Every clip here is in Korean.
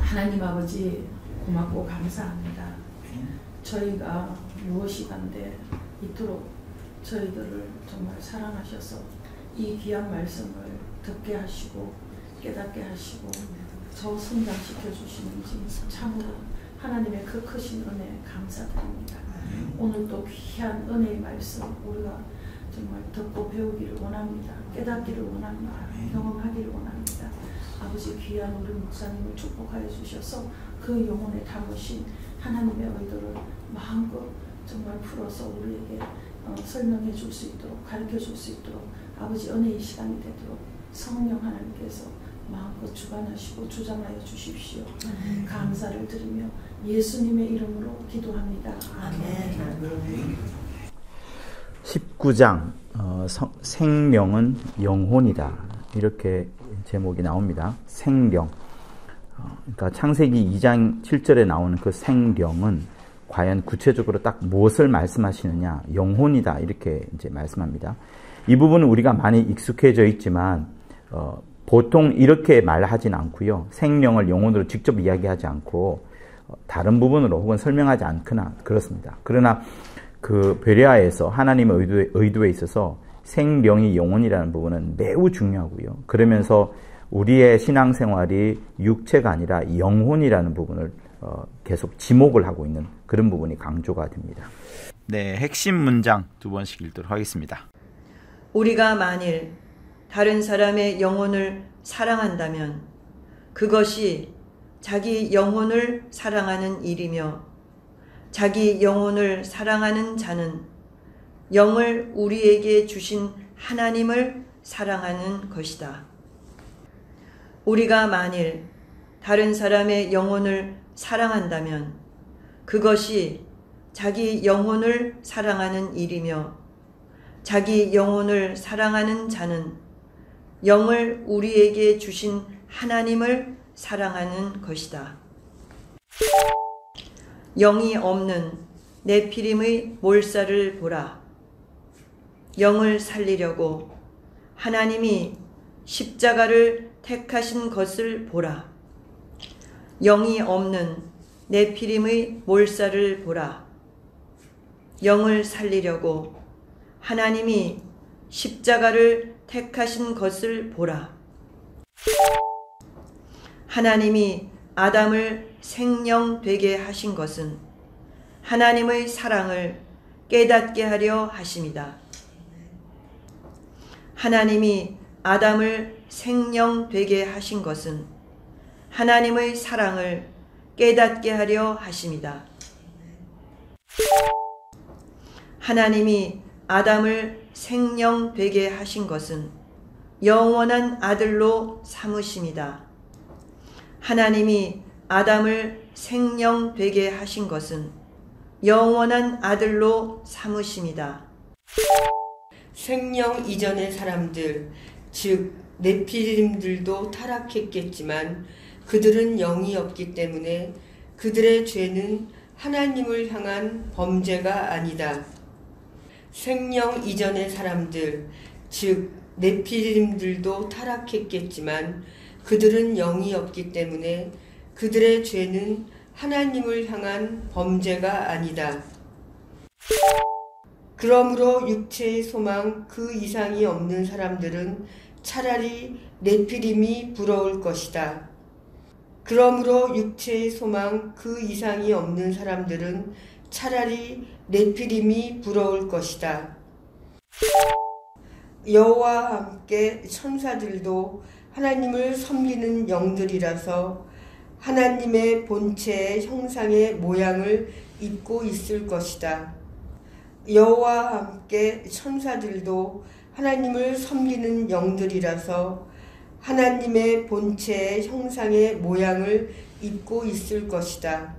하나님 아버지 고맙고 감사합니다. 저희가 무엇이간데 이토록 저희들을 정말 사랑하셔서 이 귀한 말씀을 듣게 하시고 깨닫게 하시고 저 성장시켜 주시는지 참으로 하나님의 그 크신 은혜에 감사드립니다. 오늘 또 귀한 은혜의 말씀 우리가 정말 듣고 배우기를 원합니다. 깨닫기를 원합니다. 경험하기를 원합니다. 아버지 귀한 우리 목사님을 축복하여 주셔서 그 영혼에 담으신 하나님의 의도를 마음껏 정말 풀어서 우리에게 설명해 줄 수 있도록 가르쳐 줄 수 있도록 아버지 은혜의 시간이 되도록 성령 하나님께서 마음껏 주관하시고 주장하여 주십시오. 감사를 드리며 예수님의 이름으로 기도합니다. 아멘. 19장 생명은 영혼이다 이렇게 제목이 나옵니다. 생명. 그러니까 창세기 2장 7절에 나오는 그 생명은 과연 구체적으로 딱 무엇을 말씀하시느냐? 영혼이다 이렇게 이제 말씀합니다. 이 부분은 우리가 많이 익숙해져 있지만 보통 이렇게 말하진 않고요. 생명을 영혼으로 직접 이야기하지 않고 다른 부분으로 혹은 설명하지 않거나 그렇습니다. 그러나 그 베레아에서 하나님의 의도에 있어서 생명이 영혼이라는 부분은 매우 중요하고요. 그러면서 우리의 신앙생활이 육체가 아니라 영혼이라는 부분을 계속 지목을 하고 있는 그런 부분이 강조가 됩니다. 네, 핵심 문장 두 번씩 읽도록 하겠습니다. 우리가 만일 다른 사람의 영혼을 사랑한다면 그것이 자기 영혼을 사랑하는 일이며 자기 영혼을 사랑하는 자는 영을 우리에게 주신 하나님을 사랑하는 것이다. 우리가 만일 다른 사람의 영혼을 사랑한다면 그것이 자기 영혼을 사랑하는 일이며 자기 영혼을 사랑하는 자는 영을 우리에게 주신 하나님을 사랑하는 것이다. 영이 없는 네피림의 몰살을 보라. 영을 살리려고 하나님이 십자가를 택하신 것을 보라. 영이 없는 네피림의 몰살을 보라. 영을 살리려고 하나님이 십자가를 택하신 것을 보라. 하나님이 아담을 생명 되게 하신 것은 하나님의 사랑을 깨닫게 하려 하심이다. 하나님이 아담을 생명 되게 하신 것은 하나님의 사랑을 깨닫게 하려 하심이다. 하나님이 아담을 생명 되게 하신 것은 영원한 아들로 삼으심이다. 하나님이 아담을 생명 되게 하신 것은 영원한 아들로 삼으심이다. 생명 이전의 사람들, 즉 네피림들도 타락했겠지만 그들은 영이 없기 때문에 그들의 죄는 하나님을 향한 범죄가 아니다. 생명 이전의 사람들, 즉 네피림들도 타락했겠지만 그들은 영이 없기 때문에 그들의 죄는 하나님을 향한 범죄가 아니다. 그러므로 육체의 소망 그 이상이 없는 사람들은 차라리 네피림이 부러울 것이다. 그러므로 육체의 소망 그 이상이 없는 사람들은 차라리 네피림이 부러울 것이다. 여호와와 함께 천사들도 하나님을 섬기는 영들이라서 하나님의 본체의 형상의 모양을 입고 있을 것이다. 여호와와 함께 천사들도 하나님을 섬기는 영들이라서 하나님의 본체의 형상의 모양을 입고 있을 것이다.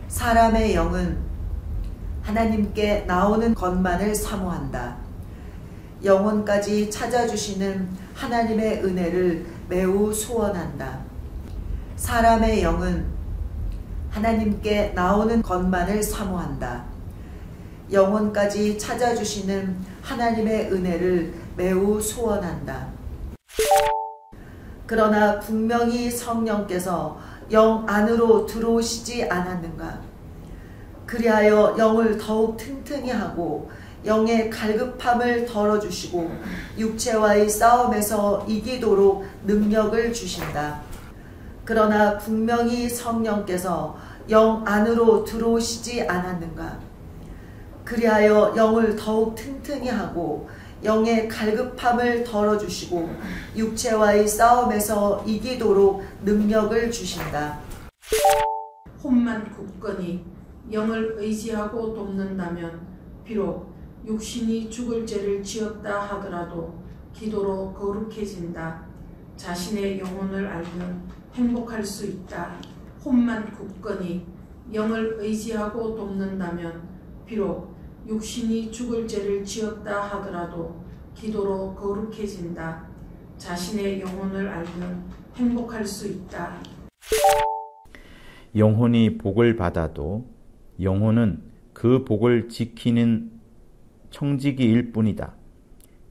사람의 영은 하나님께 나오는 것만을 사모한다. 영혼까지 찾아주시는 하나님의 은혜를 매우 소원한다. 사람의 영은 하나님께 나오는 것만을 사모한다. 영혼까지 찾아주시는 하나님의 은혜를 매우 소원한다. 그러나 분명히 성령께서 영 안으로 들어오시지 않았는가? 그리하여 영을 더욱 튼튼히 하고 영의 갈급함을 덜어주시고 육체와의 싸움에서 이기도록 능력을 주신다. 그러나 분명히 성령께서 영 안으로 들어오시지 않았는가? 그리하여 영을 더욱 튼튼히 하고 영의 갈급함을 덜어주시고 육체와의 싸움에서 이기도록 능력을 주신다. 혼만 굳건히 영을 의지하고 돕는다면 비록 육신이 죽을 죄를 지었다 하더라도 기도로 거룩해진다. 자신의 영혼을 알면 행복할 수 있다. 혼만 굳건히 영을 의지하고 돕는다면 비록 육신이 죽을 죄를 지었다 하더라도 기도로 거룩해진다. 자신의 영혼을 알면 행복할 수 있다. 영혼이 복을 받아도 영혼은 그 복을 지키는 청지기일 뿐이다.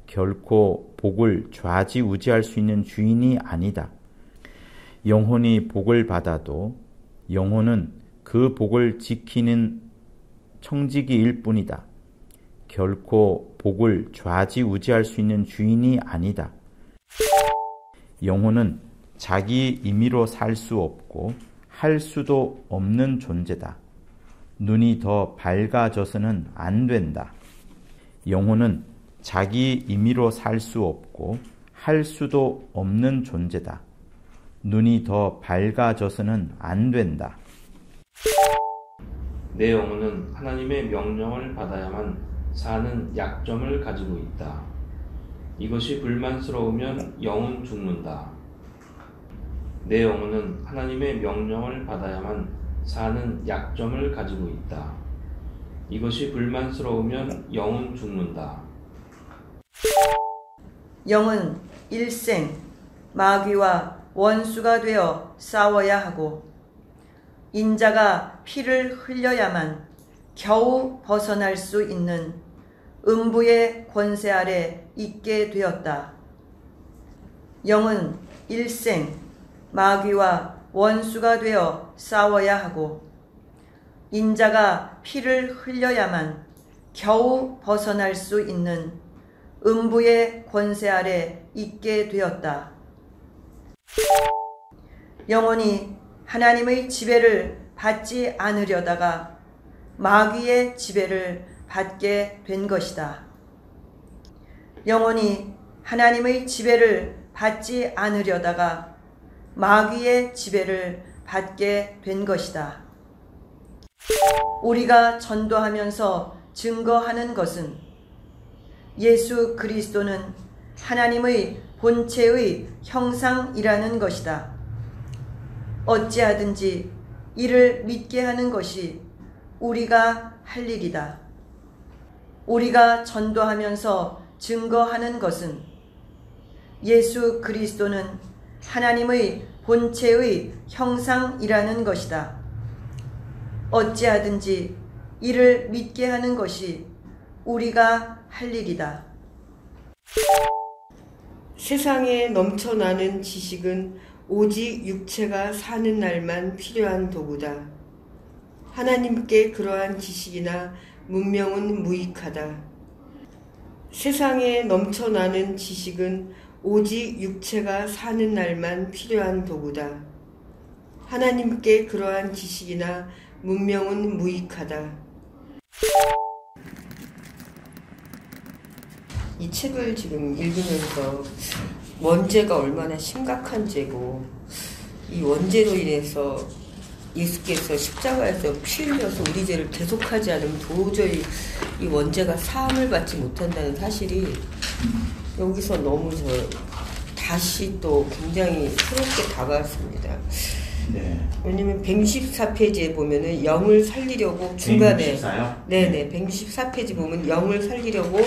결코 복을 좌지우지할 수 있는 주인이 아니다. 영혼이 복을 받아도 영혼은 그 복을 지키는 청지기일 뿐이다. 결코 복을 좌지우지할 수 있는 주인이 아니다. 영혼은 자기 임의로 살 수 없고 할 수도 없는 존재다. 눈이 더 밝아져서는 안 된다. 영혼은 자기 임의로 살 수 없고 할 수도 없는 존재다. 눈이 더 밝아져서는 안 된다. 내 영혼은 하나님의 명령을 받아야만 사는 약점을 가지고 있다. 이것이 불만스러우면 영은 죽는다. 내 영혼은 하나님의 명령을 받아야만 사는 약점을 가지고 있다. 이것이 불만스러우면 영은 죽는다. 영은 일생 마귀와 원수가 되어 싸워야 하고 인자가 피를 흘려야만 겨우 벗어날 수 있는 음부의 권세 아래 있게 되었다. 영은 일생 마귀와 원수가 되어 싸워야 하고 인자가 피를 흘려야만 겨우 벗어날 수 있는 음부의 권세 아래 있게 되었다. 영혼이 하나님의 지배를 받지 않으려다가 마귀의 지배를 받게 된 것이다. 영혼이 하나님의 지배를 받지 않으려다가 마귀의 지배를 받게 된 것이다. 우리가 전도하면서 증거하는 것은 예수 그리스도는 하나님의 본체의 형상이라는 것이다. 어찌하든지 이를 믿게 하는 것이 우리가 할 일이다. 우리가 전도하면서 증거하는 것은 예수 그리스도는 하나님의 본체의 형상이라는 것이다. 어찌하든지 이를 믿게 하는 것이 우리가 할 일이다. 세상에 넘쳐나는 지식은 오직 육체가 사는 날만 필요한 도구다. 하나님께 그러한 지식이나 문명은 무익하다. 세상에 넘쳐나는 지식은 오직 육체가 사는 날만 필요한 도구다. 하나님께 그러한 지식이나 문명은 무익하다. 이 책을 지금 읽으면서 원죄가 얼마나 심각한 죄고 이 원죄로 인해서 예수께서 십자가에서 피 흘려서 우리 죄를 대속하지 않으면 도저히 이 원죄가 사함을 받지 못한다는 사실이 여기서 너무 다시 또 굉장히 새롭게 다가왔습니다. 네. 왜냐면 164페이지에 보면은 영을 살리려고 중간에 164요? 네네 164페이지 보면 영을 살리려고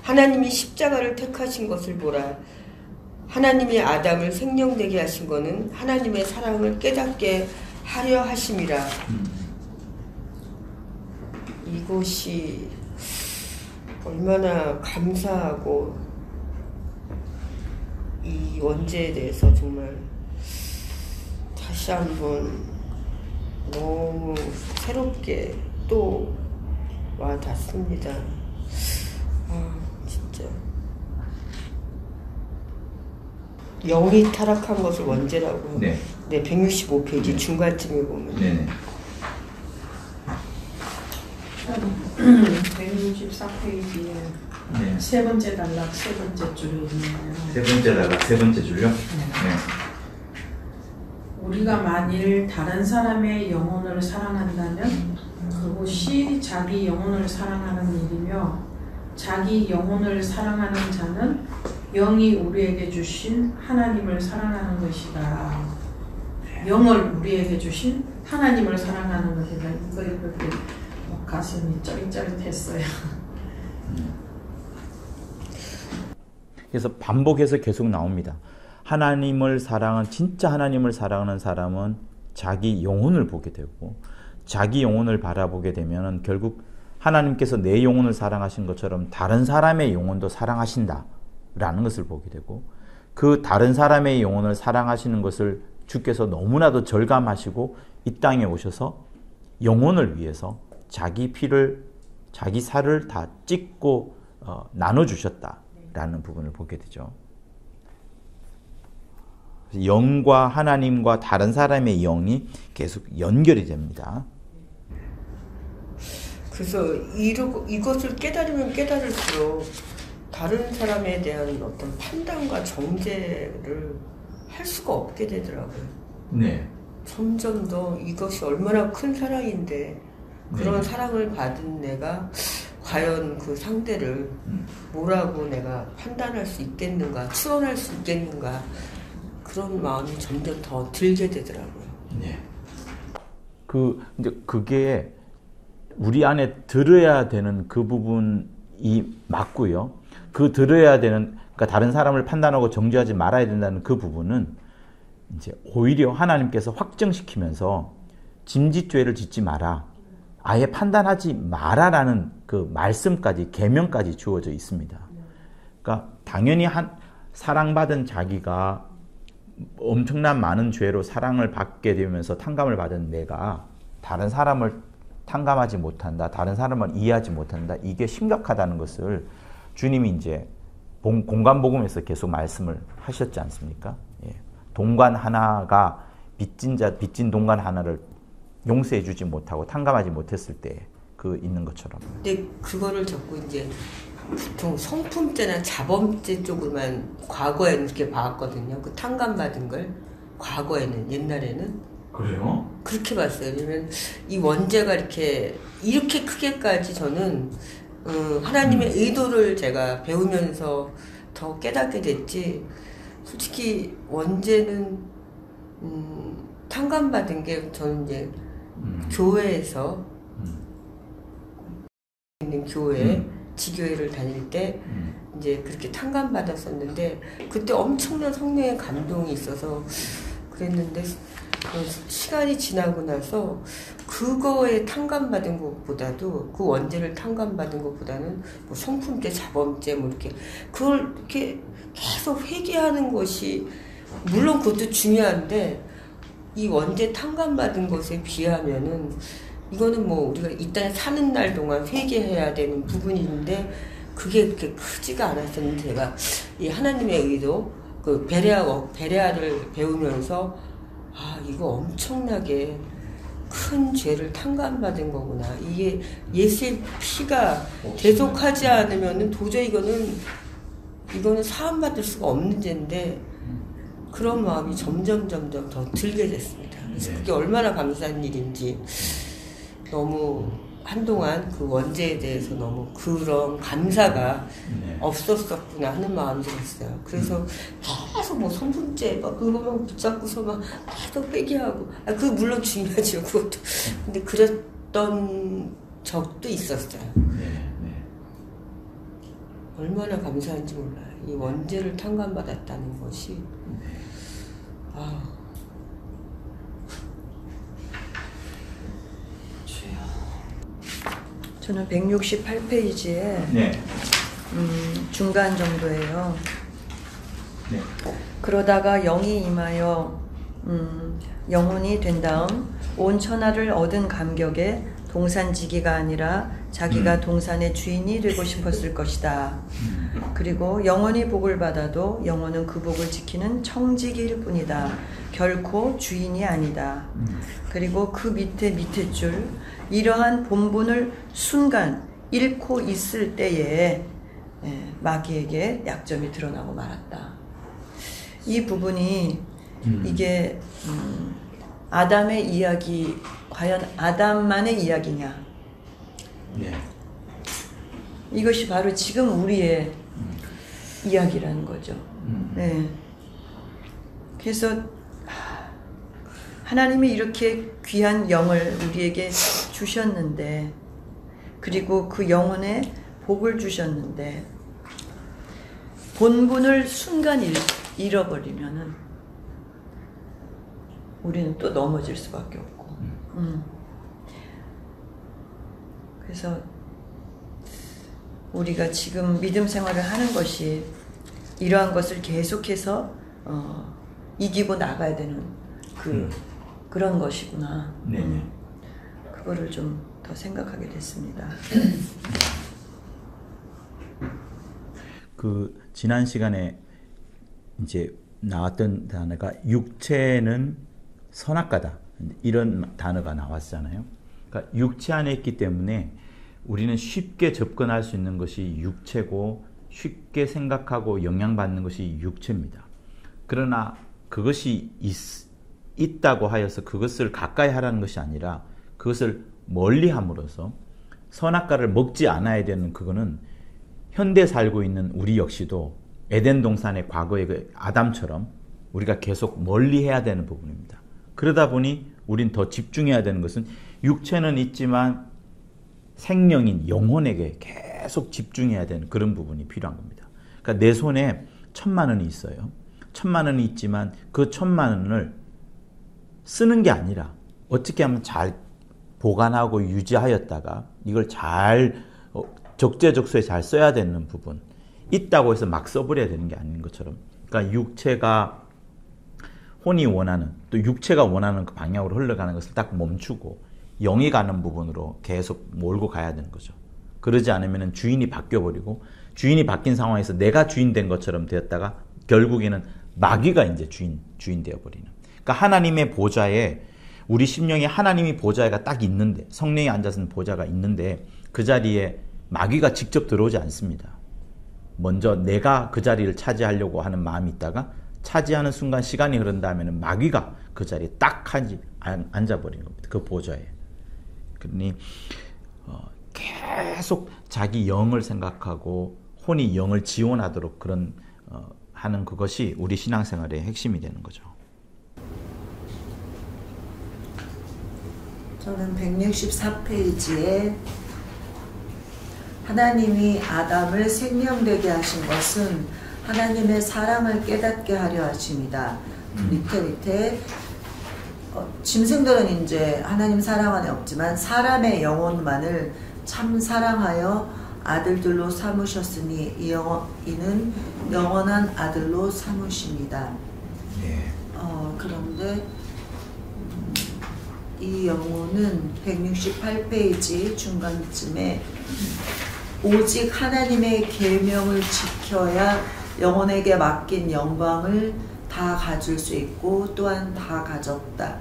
하나님이 십자가를 택하신 것을 보라. 하나님이 아담을 생명되게 하신 것은 하나님의 사랑을 깨닫게 하려 하심이라. 이것이 얼마나 감사하고 이 원죄에 대해서 정말 다시 한번 너무 새롭게 또 와닿습니다. 진짜 영이 타락한 것을 원죄라고. 네. 네, 165페이지 중간쯤에 보면. 네네. 164페이지에 네. 세 번째 단락 세 번째 줄에 있네요. 세 번째 단락 세 번째 줄요? 네. 우리가 만일 다른 사람의 영혼을 사랑한다면 그것이 자기 영혼을 사랑하는 일이며 자기 영혼을 사랑하는 자는 영이 우리에게 주신 하나님을 사랑하는 것이다. 영을 우리에게 주신 하나님을 사랑하는 것이다. 이거 읽을 때 가슴이 쩌릿쩌릿했어요. 그래서 반복해서 계속 나옵니다. 하나님을 사랑한 진짜 하나님을 사랑하는 사람은 자기 영혼을 보게 되고 자기 영혼을 바라보게 되면 결국 하나님께서 내 영혼을 사랑하신 것처럼 다른 사람의 영혼도 사랑하신다라는 것을 보게 되고 그 다른 사람의 영혼을 사랑하시는 것을 주께서 너무나도 절감하시고 이 땅에 오셔서 영혼을 위해서 자기 피를 자기 살을 다 찢고 나눠주셨다라는 부분을 보게 되죠. 영과 하나님과 다른 사람의 영이 계속 연결이 됩니다. 그래서 이것을 깨달으면 깨달을수록 다른 사람에 대한 어떤 판단과 정죄를 할 수가 없게 되더라고요. 네. 점점 더 이것이 얼마나 큰 사랑인데 그런 사랑을 받은 내가 과연 그 상대를 뭐라고 내가 판단할 수 있겠는가, 추론할 수 있겠는가, 그런 마음이 점점 더 들게 되더라고요. 네. 이제 그게 우리 안에 들어야 되는 그 부분이 맞고요. 그 들어야 되는, 그러니까 다른 사람을 판단하고 정죄하지 말아야 된다는 그 부분은 이제 오히려 하나님께서 확정시키면서 짐짓죄를 짓지 마라, 아예 판단하지 마라라는 그 말씀까지, 계명까지 주어져 있습니다. 그러니까 당연히 사랑받은 자기가 엄청난 많은 죄로 사랑을 받게 되면서 탕감을 받은 내가 다른 사람을 탕감하지 못한다, 다른 사람을 이해하지 못한다, 이게 심각하다는 것을 주님이 이제 공관복음에서 계속 말씀을 하셨지 않습니까? 예. 동관 하나가 빚진 동관 하나를 용서해주지 못하고 탕감하지 못했을 때 그 있는 것처럼. 근데 그거를 자꾸 이제 보통 성품죄나 자범죄 쪽으로만 과거에는 이렇게 봐왔거든요. 그 탕감받은 걸 과거에는, 옛날에는. 그래요? 그렇게 봤어요. 왜냐면 이 원죄가 이렇게 크게까지 저는 하나님의 의도를 제가 배우면서 더 깨닫게 됐지. 솔직히 원죄는 탕감받은 게 저는 이제 교회에서 있는 교회, 지교회를 다닐 때 이제 그렇게 탕감받았었는데 그때 엄청난 성령의 감동이 있어서 그랬는데 시간이 지나고 나서 그거에 탕감받은 것보다도, 그 원죄를 탕감받은 것보다는 뭐 성품죄, 자범죄 뭐 이렇게 그걸 이렇게 계속 회개하는 것이 물론 그것도 중요한데 이 원죄 탕감받은 것에 비하면은 이거는 뭐 우리가 이 땅에 사는 날 동안 회개해야 되는 부분인데 그게 그렇게 크지가 않았었는데 제가 이 하나님의 의도, 그 베레아를 배우면서 이거 엄청나게 큰 죄를 탕감받은 거구나. 이게 예수의 피가 대속하지 않으면은 도저히 이거는 사함받을 수가 없는 죄인데 그런 마음이 점점 더 들게 됐습니다. 그래서 그게 얼마나 감사한 일인지 너무 한동안 그 원죄에 대해서 너무 그런 감사가 없었었구나 하는 마음이 들었어요. 그래서 계속 뭐 성품죄 막 그거만 붙잡고서 막 계속 회개하고, 그 물론 중요하죠, 그것도. 근데 그랬던 적도 있었어요. 얼마나 감사한지 몰라요. 이 원죄를 탕감받았다는 것이. 저는 168페이지에 네. 중간 정도예요. 네. 그러다가 영이 임하여 영혼이 된 다음 온 천하를 얻은 감격에 동산지기가 아니라 자기가 동산의 주인이 되고 싶었을 것이다. 그리고 영혼이 복을 받아도 영혼은 그 복을 지키는 청지기일 뿐이다. 결코 주인이 아니다. 그리고 그 밑에 줄 이러한 본분을 순간 잃고 있을 때에 마귀에게 약점이 드러나고 말았다. 이 부분이 이게 아담의 이야기, 과연 아담만의 이야기냐? 네. 이것이 바로 지금 우리의 이야기라는 거죠. 네. 그래서 하나님이 이렇게 귀한 영을 우리에게 주셨는데, 그리고 그 영혼에 복을 주셨는데 본분을 순간 잃어버리면은 우리는 또 넘어질 수밖에 없고. 그래서 우리가 지금 믿음 생활을 하는 것이 이러한 것을 계속해서 이기고 나가야 되는 그런 것이구나. 그거를 좀 더 생각하게 됐습니다. 그 지난 시간에 이제 나왔던 단어가 육체는 선악과다, 이런 단어가 나왔잖아요. 그러니까 육체 안에 있기 때문에 우리는 쉽게 접근할 수 있는 것이 육체고 쉽게 생각하고 영향받는 것이 육체입니다. 그러나 그것이 있다고 하여서 그것을 가까이 하라는 것이 아니라 그것을 멀리 함으로써 선악과를 먹지 않아야 되는, 그거는 현대 살고 있는 우리 역시도 에덴 동산의 과거의 그 아담처럼 우리가 계속 멀리 해야 되는 부분입니다. 그러다 보니 우린 더 집중해야 되는 것은 육체는 있지만 생명인 영혼에게 계속 집중해야 되는 그런 부분이 필요한 겁니다. 그러니까 내 손에 1,000만 원이 있어요. 1,000만 원이 있지만 그 1,000만 원을 쓰는 게 아니라 어떻게 하면 잘 보관하고 유지하였다가 이걸 잘 적재적소에 잘 써야 되는 부분, 있다고 해서 막 써버려야 되는 게 아닌 것처럼, 그러니까 육체가 혼이 원하는, 또 육체가 원하는 그 방향으로 흘러가는 것을 딱 멈추고 영이 가는 부분으로 계속 몰고 가야 되는 거죠. 그러지 않으면 주인이 바뀌어버리고, 주인이 바뀐 상황에서 내가 주인 된 것처럼 되었다가 결국에는 마귀가 이제 주인 되어버리는. 그러니까 하나님의 보좌에, 우리 심령에 하나님이 보좌가 딱 있는데, 성령이 앉아서 보좌가 있는데 그 자리에 마귀가 직접 들어오지 않습니다. 먼저 내가 그 자리를 차지하려고 하는 마음이 있다가 차지하는 순간 시간이 흐른 다음에는 마귀가 그 자리에 딱 앉아버리는 겁니다. 그 보좌에. 그러니 계속 자기 영을 생각하고 혼이 영을 지원하도록 그런 하는 그것이 우리 신앙생활의 핵심이 되는 거죠. 저는 164페이지에 하나님이 아담을 생명되게 하신 것은 하나님의 사랑을 깨닫게 하려 하십니다. 밑에 짐승들은 이제 하나님 사랑 안에 없지만 사람의 영혼만을 참 사랑하여 아들들로 삼으셨으니 이는 영원한 아들로 삼으십니다. 네. 그런데 이 영혼은 168페이지 중간쯤에 오직 하나님의 계명을 지켜야 영혼에게 맡긴 영광을 다 가질 수 있고 또한 다 가졌다.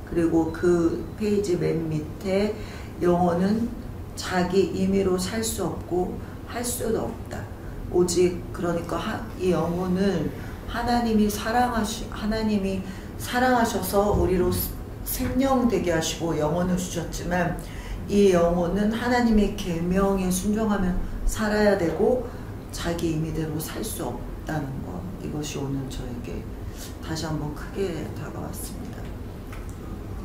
그리고 그 페이지 맨 밑에 영혼은 자기 임의로 살 수 없고 할 수도 없다. 오직 그러니까 이 영혼을 하나님이 사랑하셔서 우리로 생명되게 하시고 영혼을 주셨지만 이 영혼은 하나님의 계명에 순종하며 살아야 되고 자기 임의대로 살 수 없다는 것, 이것이 오늘 저에게 다시 한번 크게 다가왔습니다.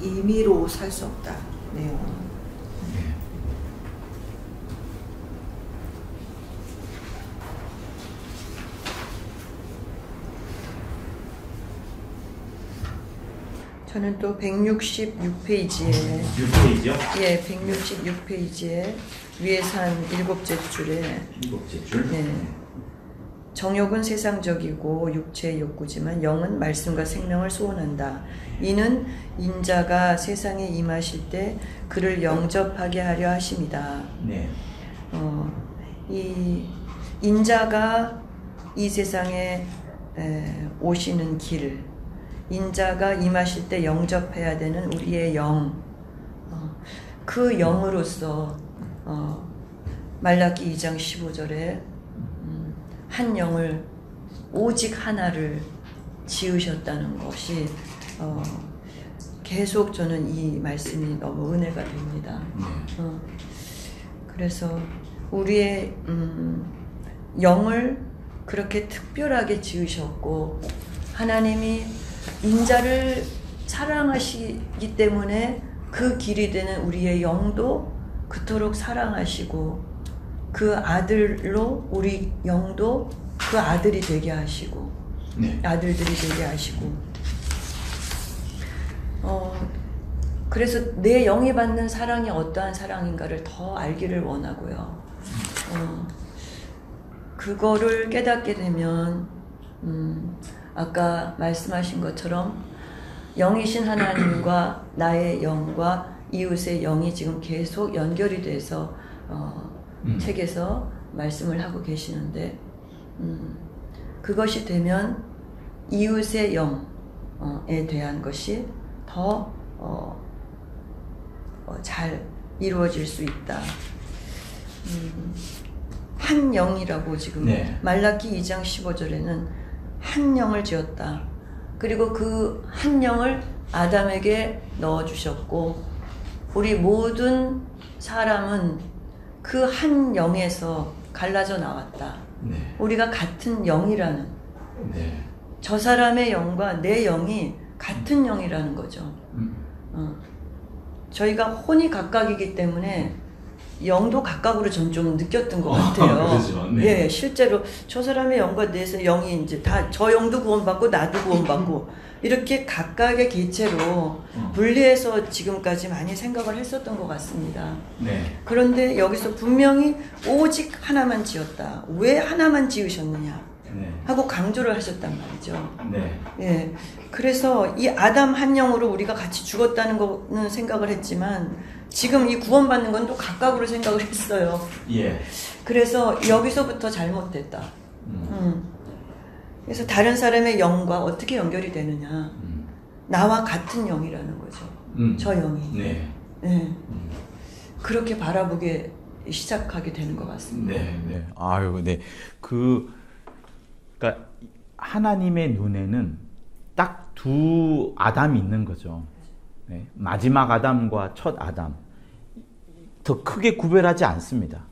임의로 살 수 없다. 내 영혼은. 저는 또 166페이지에 6페이지요? 예, 166페이지에 위에서 한 7째 줄에 일곱째 줄. 네. 정욕은 세상적이고 육체의 욕구지만 영은 말씀과 생명을 소원한다. 이는 인자가 세상에 임하실 때 그를 영접하게 하려 하심이다. 네. 이 인자가 이 세상에 오시는 길, 인자가 임하실 때 영접해야 되는 우리의 영, 그 영으로서 말라기 2장 15절에 한 영을 오직 하나를 지으셨다는 것이 계속 저는 이 말씀이 너무 은혜가 됩니다. 그래서 우리의 영을 그렇게 특별하게 지으셨고 하나님이 인자를 사랑하시기 때문에 그 길이 되는 우리의 영도 그토록 사랑하시고 그 아들로 우리 영도 그 아들이 되게 하시고 네. 아들들이 되게 하시고 그래서 내 영이 받는 사랑이 어떠한 사랑인가를 더 알기를 원하고요. 그거를 깨닫게 되면 아까 말씀하신 것처럼 영이신 하나님과 나의 영과 이웃의 영이 지금 계속 연결이 돼서 책에서 말씀을 하고 계시는데 그것이 되면 이웃의 영에 대한 것이 더 잘 이루어질 수 있다. 한 영이라고 지금 네. 말라기 2장 15절에는 한 영을 지었다. 그리고 그 한 영을 아담에게 넣어주셨고 우리 모든 사람은 그 한 영에서 갈라져 나왔다. 네. 우리가 같은 영이라는 네. 저 사람의 영과 내 영이 같은 영이라는 거죠. 저희가 혼이 각각이기 때문에 영도 각각으로 전 좀 느꼈던 것 같아요. 그렇죠. 네. 예, 실제로 저 사람의 영과 내 영이 이제 다 저 영도 구원받고 나도 구원받고 이렇게 각각의 개체로 분리해서 지금까지 많이 생각을 했었던 것 같습니다. 네. 그런데 여기서 분명히 오직 하나만 지었다. 왜 하나만 지으셨느냐 네. 하고 강조를 하셨단 말이죠. 네. 예, 그래서 이 아담 한 영으로 우리가 같이 죽었다는 거는 생각을 했지만 지금 이 구원받는 건 또 각각으로 생각을 했어요. 예. 그래서 여기서부터 잘못됐다. 그래서 다른 사람의 영과 어떻게 연결이 되느냐. 나와 같은 영이라는 거죠. 저 영이. 네. 예. 그렇게 바라보게 시작하게 되는 것 같습니다. 네. 네. 아유, 네. 그러니까 하나님의 눈에는 딱 두 아담이 있는 거죠. 네. 마지막 아담과 첫 아담. 더 크게 구별하지 않습니다.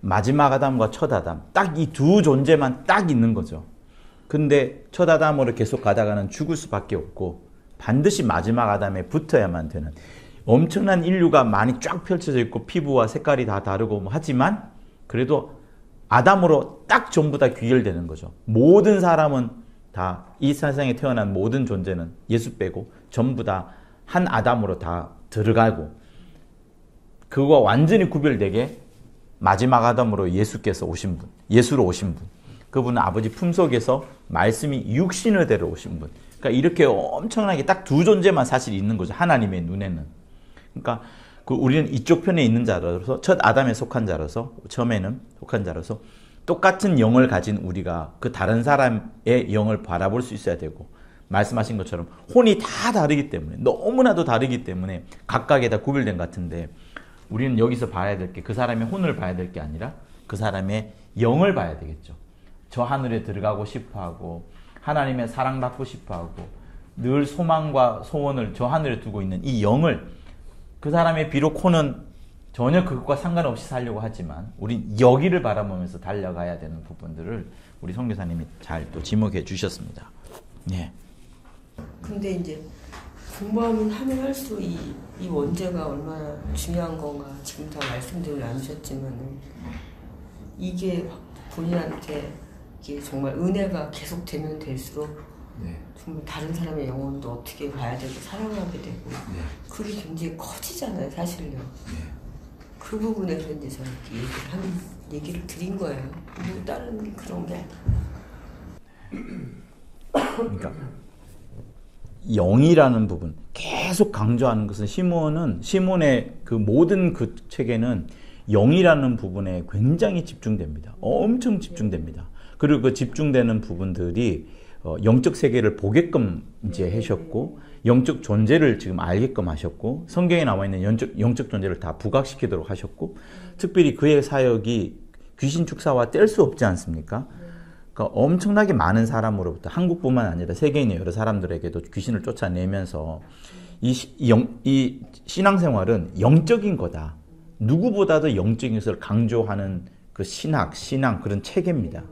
마지막 아담과 첫 아담. 딱 이 두 존재만 딱 있는 거죠. 근데 첫 아담으로 계속 가다가는 죽을 수밖에 없고 반드시 마지막 아담에 붙어야만 되는 엄청난 인류가 많이 쫙 펼쳐져 있고 피부와 색깔이 다 다르고 뭐 하지만 그래도 아담으로 딱 전부 다 귀결되는 거죠. 모든 사람은 다 이 세상에 태어난 모든 존재는 예수 빼고 전부 다 한 아담으로 다 들어가고 그거와 완전히 구별되게 마지막 아담으로 예수께서 오신 분, 예수로 오신 분. 그분은 아버지 품속에서 말씀이 육신을 데려오신 분. 그러니까 이렇게 엄청나게 딱 두 존재만 사실 있는 거죠. 하나님의 눈에는. 그러니까 우리는 이쪽 편에 있는 자로서 첫 아담에 속한 자로서 처음에는 속한 자로서 똑같은 영을 가진 우리가 그 다른 사람의 영을 바라볼 수 있어야 되고 말씀하신 것처럼 혼이 다 다르기 때문에 너무나도 다르기 때문에 각각에 다 구별된 것 같은데 우리는 여기서 봐야 될 게 그 사람의 혼을 봐야 될 게 아니라 그 사람의 영을 봐야 되겠죠. 저 하늘에 들어가고 싶어하고 하나님의 사랑받고 싶어하고 늘 소망과 소원을 저 하늘에 두고 있는 이 영을 그 사람의 비록 혼은 전혀 그것과 상관없이 살려고 하지만 우린 여기를 바라보면서 달려가야 되는 부분들을 우리 선교사님이 잘 또 지목해 주셨습니다. 네. 근데 이제 공부하면 하면 할수록 이 원죄가 얼마나 중요한 건가 지금 다 말씀들을 나누셨지만 이게 본인한테 이게 정말 은혜가 계속되면 될수록 네. 정말 다른 사람의 영혼도 어떻게 봐야 되고 사랑하게 되고 네. 그게 굉장히 커지잖아요 사실요. 네. 그 부분에서 이제 저렇게 얘기를 하는 얘기를 드린 거예요. 뭐 다른 그런 게. 그러니까 영이라는 부분 계속 강조하는 것은 시몬의 그 모든 그 책에는 영이라는 부분에 굉장히 집중됩니다. 엄청 집중됩니다. 그리고 그 집중되는 부분들이 영적 세계를 보게끔 이제 하셨고, 영적 존재를 지금 알게끔 하셨고, 성경에 나와 있는 영적 존재를 다 부각시키도록 하셨고, 특별히 그의 사역이 귀신 축사와 뗄 수 없지 않습니까? 그러니까 엄청나게 많은 사람으로부터, 한국뿐만 아니라 세계인의 여러 사람들에게도 귀신을 쫓아내면서 이 신앙생활은 영적인 거다. 누구보다도 영적인 것을 강조하는 그 신앙 그런 체계입니다.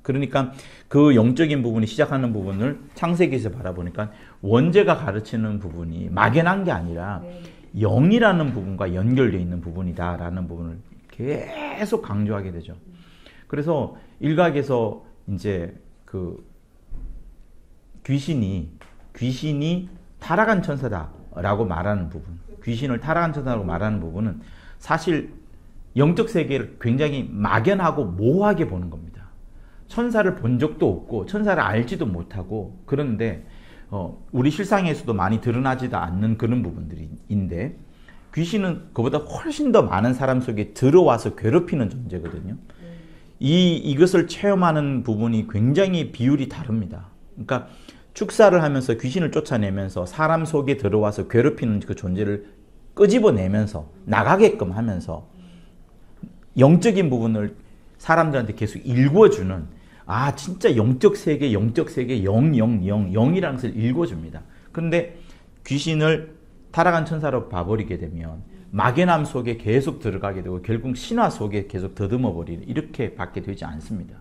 그러니까 그 영적인 부분이 시작하는 부분을 창세기에서 바라보니까 원죄가 가르치는 부분이 막연한 게 아니라 영이라는 부분과 연결되어 있는 부분이다라는 부분을 계속 강조하게 되죠. 그래서 일각에서 이제 그 귀신이 타락한 천사다라고 말하는 부분, 귀신을 타락한 천사라고 말하는 부분은 사실 영적 세계를 굉장히 막연하고 모호하게 보는 겁니다. 천사를 본 적도 없고 천사를 알지도 못하고, 그런데 우리 실상에서도 많이 드러나지도 않는 그런 부분들인데, 귀신은 그보다 훨씬 더 많은 사람 속에 들어와서 괴롭히는 존재거든요. 이것을 체험하는 부분이 굉장히 비율이 다릅니다. 그러니까 축사를 하면서 귀신을 쫓아내면서 사람 속에 들어와서 괴롭히는 그 존재를 끄집어내면서 나가게끔 하면서 영적인 부분을 사람들한테 계속 일궈주는, 진짜 영적 세계, 영이라는 것을 일궈줍니다. 그런데 귀신을 타락한 천사로 봐버리게 되면 막연함 속에 계속 들어가게 되고 결국 신화 속에 계속 더듬어 버리는, 이렇게 받게 되지 않습니다.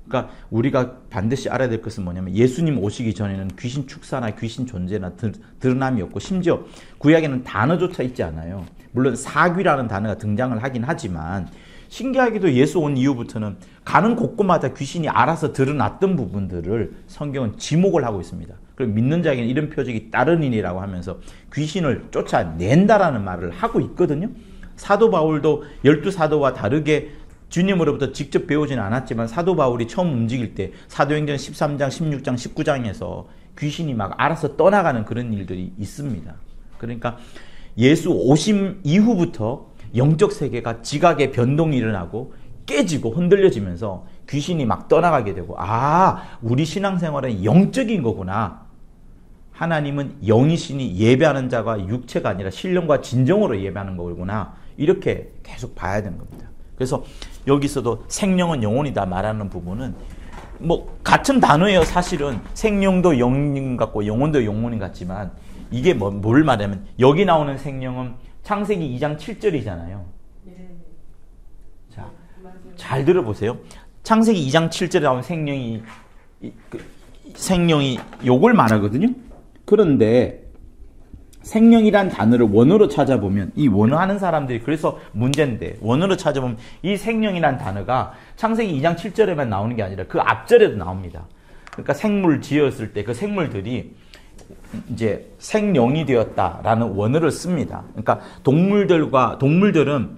그러니까 우리가 반드시 알아야 될 것은 뭐냐면, 예수님 오시기 전에는 귀신 축사나 귀신 존재나 드러남이 없고, 심지어 구약에는 단어조차 있지 않아요. 물론 사귀라는 단어가 등장을 하긴 하지만, 신기하게도 예수 온 이후부터는 가는 곳곳마다 귀신이 알아서 드러났던 부분들을 성경은 지목을 하고 있습니다. 그리고 믿는 자에게는 이런 표적이 따르니라고 하면서 귀신을 쫓아낸다라는 말을 하고 있거든요. 사도 바울도 12사도와 다르게 주님으로부터 직접 배우지는 않았지만, 사도 바울이 처음 움직일 때 사도행전 13장, 16장, 19장에서 귀신이 막 알아서 떠나가는 그런 일들이 있습니다. 그러니까 예수 오심 이후부터 영적 세계가 지각의 변동이 일어나고 깨지고 흔들려지면서 귀신이 막 떠나가게 되고, 우리 신앙생활은 영적인 거구나. 하나님은 영이시니 예배하는 자가 육체가 아니라 신령과 진정으로 예배하는 거구나. 이렇게 계속 봐야 되는 겁니다. 그래서 여기서도 생명은 영혼이다 말하는 부분은 뭐 같은 단어예요. 사실은 생명도 영인 같고 영혼도 영혼인 같지만, 이게 뭘 말하면, 여기 나오는 생명은 창세기 2장 7절이잖아요. 자, 잘 들어보세요. 창세기 2장 7절에 나온 생명이 요걸 말하거든요. 그런데 생명이란 단어를 원어로 찾아보면, 이 원어하는 사람들이 그래서 문제인데, 원어로 찾아보면 이 생명이란 단어가 창세기 2장 7절에만 나오는 게 아니라 그 앞절에도 나옵니다. 그러니까 생물 지었을 때 그 생물들이 이제 생령이 되었다라는 원어를 씁니다. 그러니까 동물들은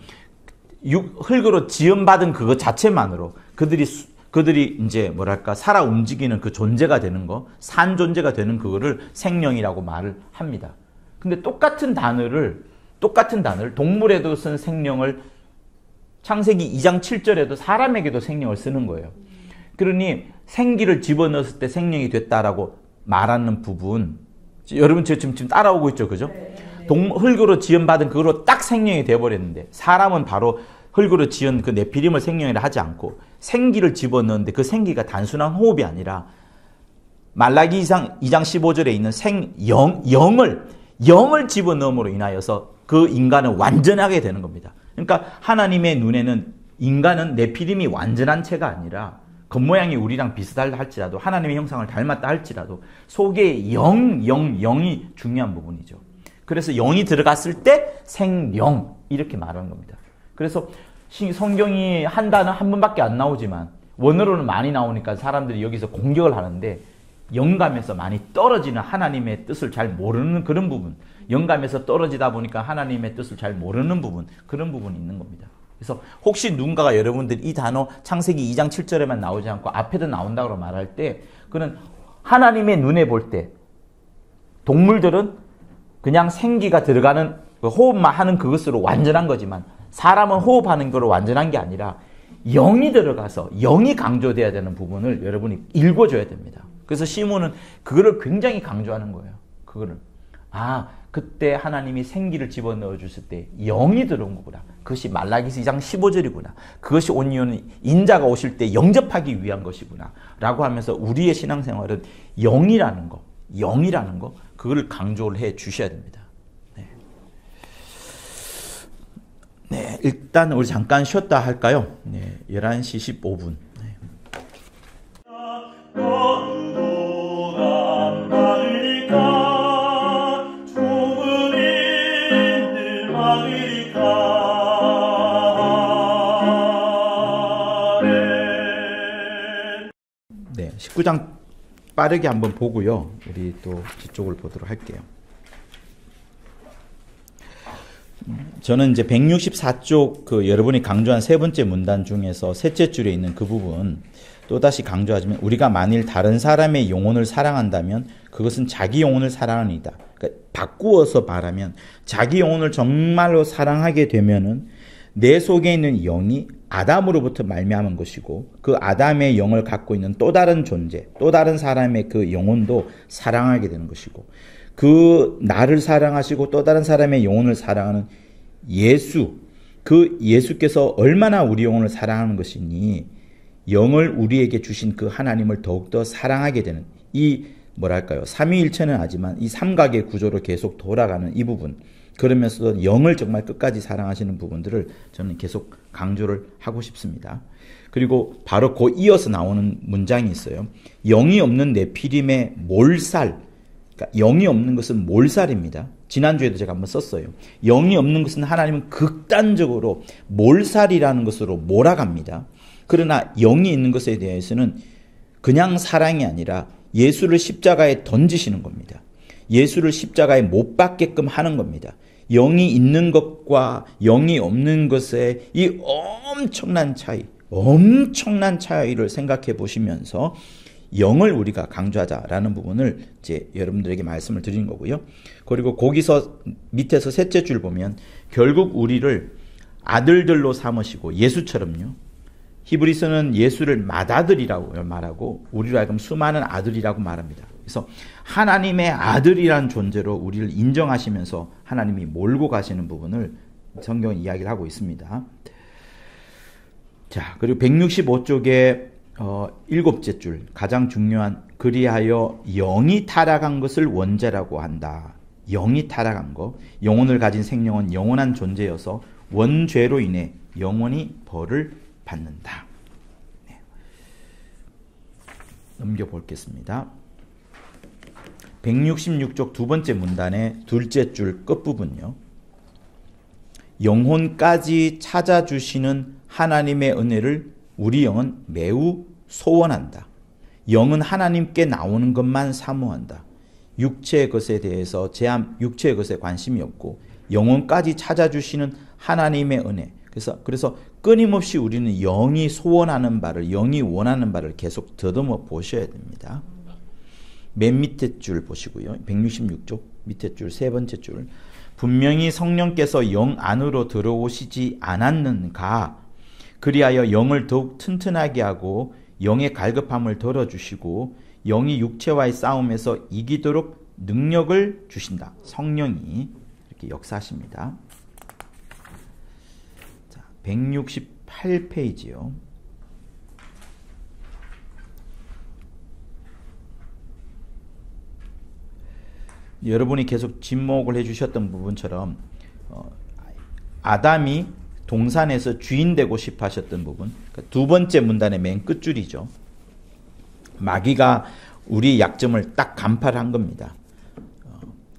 흙으로 지음받은 그것 자체만으로 그들이 이제 뭐랄까 살아 움직이는 그 존재가 되는 거, 산 존재가 되는 그거를 생령이라고 말을 합니다. 근데 똑같은 단어를 동물에도 쓴 생령을 창세기 2장 7절에도 사람에게도 생령을 쓰는 거예요. 그러니 생기를 집어넣었을 때 생령이 됐다라고 말하는 부분, 여러분 지금 따라오고 있죠, 그죠? 흙으로 지음받은 그거로 딱 생령이 되어버렸는데, 사람은 바로 흙으로 지은 그 네피림을 생령이라 하지 않고 생기를 집어넣는데, 그 생기가 단순한 호흡이 아니라 말라기 2장 15절에 있는 영을 집어넣음으로 인하여서 그 인간은 완전하게 되는 겁니다. 그러니까 하나님의 눈에는 인간은 네피림이 완전한 체가 아니라, 겉모양이 우리랑 비슷하다 할지라도, 하나님의 형상을 닮았다 할지라도 속에 영이 중요한 부분이죠. 그래서 영이 들어갔을 때 생령, 이렇게 말하는 겁니다. 그래서 성경이 한 단어 한 번밖에 안 나오지만 원어로는 많이 나오니까 사람들이 여기서 공격을 하는데, 영감에서 많이 떨어지는, 하나님의 뜻을 잘 모르는 그런 부분, 영감에서 떨어지다 보니까 하나님의 뜻을 잘 모르는 부분, 그런 부분이 있는 겁니다. 그래서 혹시 누군가가 여러분들이 이 단어 창세기 2장 7절에만 나오지 않고 앞에도 나온다고 말할 때 그는 하나님의 눈에 볼 때 동물들은 그냥 생기가 들어가는 호흡만 하는 그것으로 완전한 거지만 사람은 호흡하는 거로 완전한 게 아니라 영이 들어가서 영이 강조돼야 되는 부분을 여러분이 읽어줘야 됩니다. 그래서 시몬은 그거를 굉장히 강조하는 거예요. 그거를 그때 하나님이 생기를 집어넣어 주실 때 영이 들어온 거구나. 그것이 말라기서 2장 15절이구나. 그것이 온 이유는 인자가 오실 때 영접하기 위한 것이구나 라고 하면서 우리의 신앙생활은 영이라는 거 그걸 강조를 해 주셔야 됩니다. 네, 일단 우리 잠깐 쉬었다 할까요? 네, 11시 15분. 네. 네, 19장 빠르게 한번 보고요. 우리 또 뒤쪽을 보도록 할게요. 저는 이제 164쪽 여러분이 강조한 세 번째 문단 중에서 셋째 줄에 있는 그 부분 또다시 강조하자면 우리가 만일 다른 사람의 영혼을 사랑한다면 그것은 자기 영혼을 사랑하는 이다. 그러니까 바꾸어서 말하면 자기 영혼을 정말로 사랑하게 되면은 내 속에 있는 영이 아담으로부터 말미암은 것이고 그 아담의 영을 갖고 있는 또 다른 존재, 또 다른 사람의 그 영혼도 사랑하게 되는 것이고 그 나를 사랑하시고 또 다른 사람의 영혼을 사랑하는 예수, 그 예수께서 얼마나 우리 영혼을 사랑하는 것이니 영을 우리에게 주신 그 하나님을 더욱더 사랑하게 되는 이 삼위일체는 하지만 이 삼각의 구조로 계속 돌아가는 이 부분, 그러면서도 영을 정말 끝까지 사랑하시는 부분들을 저는 계속 강조를 하고 싶습니다. 그리고 바로 그 이어서 나오는 문장이 있어요. 영이 없는 네피림의 몰살, 그러니까 영이 없는 것은 몰살입니다. 지난주에도 제가 한번 썼어요. 영이 없는 것은 하나님은 극단적으로 몰살이라는 것으로 몰아갑니다. 그러나 영이 있는 것에 대해서는 그냥 사랑이 아니라 예수를 십자가에 던지시는 겁니다. 예수를 십자가에 못 박게끔 하는 겁니다. 영이 있는 것과 영이 없는 것의 이 엄청난 차이를 생각해 보시면서 영을 우리가 강조하자라는 부분을 이제 여러분들에게 말씀을 드린 거고요. 그리고 거기서 밑에서 셋째 줄 보면 결국 우리를 아들들로 삼으시고 예수처럼요. 히브리서는 예수를 맏아들이라고 말하고 우리로 하여금 수많은 아들이라고 말합니다. 그래서 하나님의 아들이란 존재로 우리를 인정하시면서 하나님이 몰고 가시는 부분을 성경은 이야기를 하고 있습니다. 자, 그리고 165쪽에 일곱째 줄 가장 중요한 그리하여 영이 타락한 것을 원죄라고 한다. 영이 타락한 것, 영혼을 가진 생명은 영원한 존재여서 원죄로 인해 영원히 벌을 받는다. 네. 넘겨보겠습니다. 166쪽 두 번째 문단의 둘째 줄 끝부분요. 영혼까지 찾아주시는 하나님의 은혜를 우리 영은 매우 소원한다. 영은 하나님께 나오는 것만 사모한다. 육체의 것에 대해서 육체의 것에 관심이 없고 영혼까지 찾아주시는 하나님의 은혜. 그래서 끊임없이 우리는 영이 소원하는 바를, 영이 원하는 바를 계속 더듬어 보셔야 됩니다. 맨 밑에 줄 보시고요. 166쪽 밑에 줄 세 번째 줄. 분명히 성령께서 영 안으로 들어오시지 않았는가. 그리하여 영을 더욱 튼튼하게 하고 영의 갈급함을 덜어주시고 영이 육체와의 싸움에서 이기도록 능력을 주신다. 성령이 이렇게 역사하십니다. 자, 168페이지요. 여러분이 계속 집목을 해주셨던 부분처럼 아담이 동산에서 주인 되고 싶어 하셨던 부분, 그러니까 두 번째 문단의 맨 끝줄이죠. 마귀가 우리의 약점을 딱 간파한 겁니다.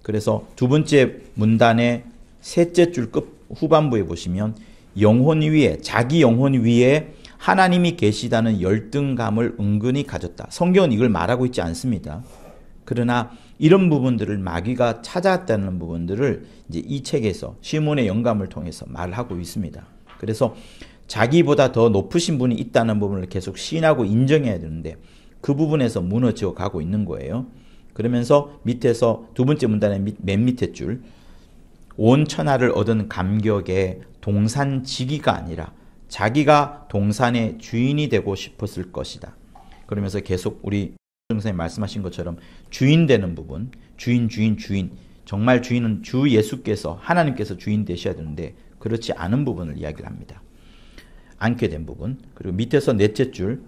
그래서 두 번째 문단의 셋째 줄 끝 후반부에 보시면 영혼 위에, 자기 영혼 위에 하나님이 계시다는 열등감을 은근히 가졌다. 성경은 이걸 말하고 있지 않습니다. 그러나 이런 부분들을 마귀가 찾아왔다는 부분들을 이제 이 책에서 시몬의 영감을 통해서 말하고 있습니다. 그래서 자기보다 더 높으신 분이 있다는 부분을 계속 시인하고 인정해야 되는데 그 부분에서 무너져 가고 있는 거예요. 그러면서 밑에서 두 번째 문단의 맨 밑에 줄, 온 천하를 얻은 감격에 동산지기가 아니라 자기가 동산의 주인이 되고 싶었을 것이다. 그러면서 계속 우리 선생님 말씀하신 것처럼 주인 되는 부분, 주인. 정말 주인은 주 예수께서, 하나님께서 주인 되셔야 되는데 그렇지 않은 부분을 이야기를 합니다. 않게 된 부분. 그리고 밑에서 넷째 줄,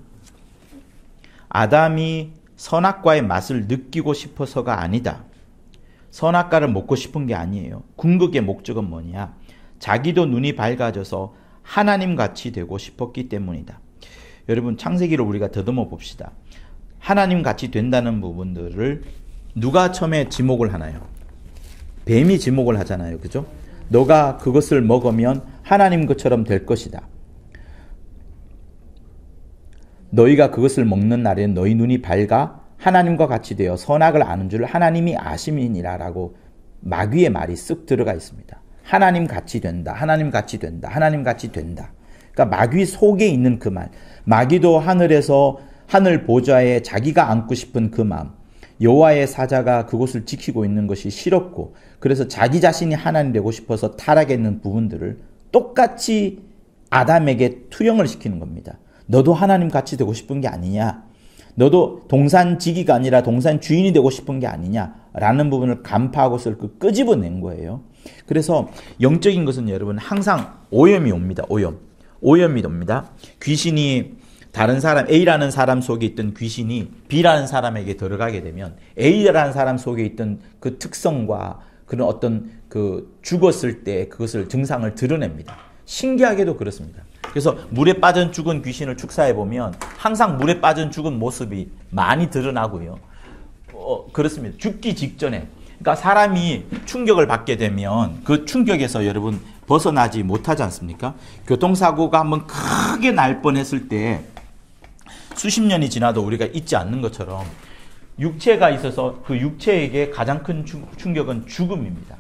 아담이 선악과의 맛을 느끼고 싶어서가 아니다. 선악과를 먹고 싶은 게 아니에요. 궁극의 목적은 뭐냐? 자기도 눈이 밝아져서 하나님같이 되고 싶었기 때문이다. 여러분, 창세기를 우리가 더듬어 봅시다. 하나님같이 된다는 부분들을 누가 처음에 지목을 하나요? 뱀이 지목을 하잖아요. 그죠? 너가 그것을 먹으면 하나님 것처럼 될 것이다. 너희가 그것을 먹는 날에는 너희 눈이 밝아 하나님과 같이 되어 선악을 아는 줄 하나님이 아심이니라 라고 마귀의 말이 쓱 들어가 있습니다. 하나님 같이 된다. 하나님 같이 된다. 하나님 같이 된다. 그러니까 마귀 속에 있는 그 말. 마귀도 하늘에서 하늘 보좌에 자기가 앉고 싶은 그 마음. 여호와의 사자가 그곳을 지키고 있는 것이 싫었고 그래서 자기 자신이 하나님 되고 싶어서 타락했는 부분들을 똑같이 아담에게 투영을 시키는 겁니다. 너도 하나님 같이 되고 싶은 게 아니냐? 너도 동산지기가 아니라 동산 주인이 되고 싶은 게 아니냐라는 부분을 간파하고서 끄집어낸 거예요. 그래서 영적인 것은 여러분 항상 오염이 옵니다. 오염이 옵니다. 귀신이 다른 사람, A라는 사람 속에 있던 귀신이 B라는 사람에게 들어가게 되면 A라는 사람 속에 있던 그 특성과 그런 어떤 그 죽었을 때 그것을 증상을 드러냅니다. 신기하게도 그렇습니다. 그래서 물에 빠진 죽은 귀신을 축사해 보면 항상 물에 빠진 죽은 모습이 많이 드러나고요. 그렇습니다. 죽기 직전에. 그러니까 사람이 충격을 받게 되면 그 충격에서 여러분 벗어나지 못하지 않습니까? 교통사고가 한번 크게 날 뻔했을 때 수십 년이 지나도 우리가 잊지 않는 것처럼 육체가 있어서 그 육체에게 가장 큰 충격은 죽음입니다.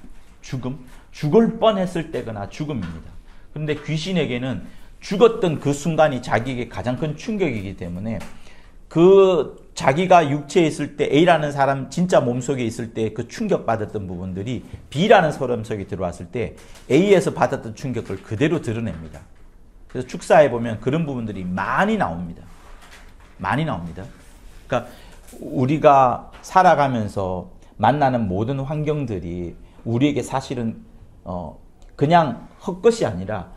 죽을 뻔했을 때거나 죽음입니다. 그런데 귀신에게는 죽었던 그 순간이 자기에게 가장 큰 충격이기 때문에 그 자기가 육체에 있을 때 A라는 사람 진짜 몸속에 있을 때 그 충격받았던 부분들이 B라는 사람 속에 들어왔을 때 A에서 받았던 충격을 그대로 드러냅니다. 그래서 축사해 보면 그런 부분들이 많이 나옵니다. 그러니까 우리가 살아가면서 만나는 모든 환경들이 우리에게 사실은 그냥 헛것이 아니라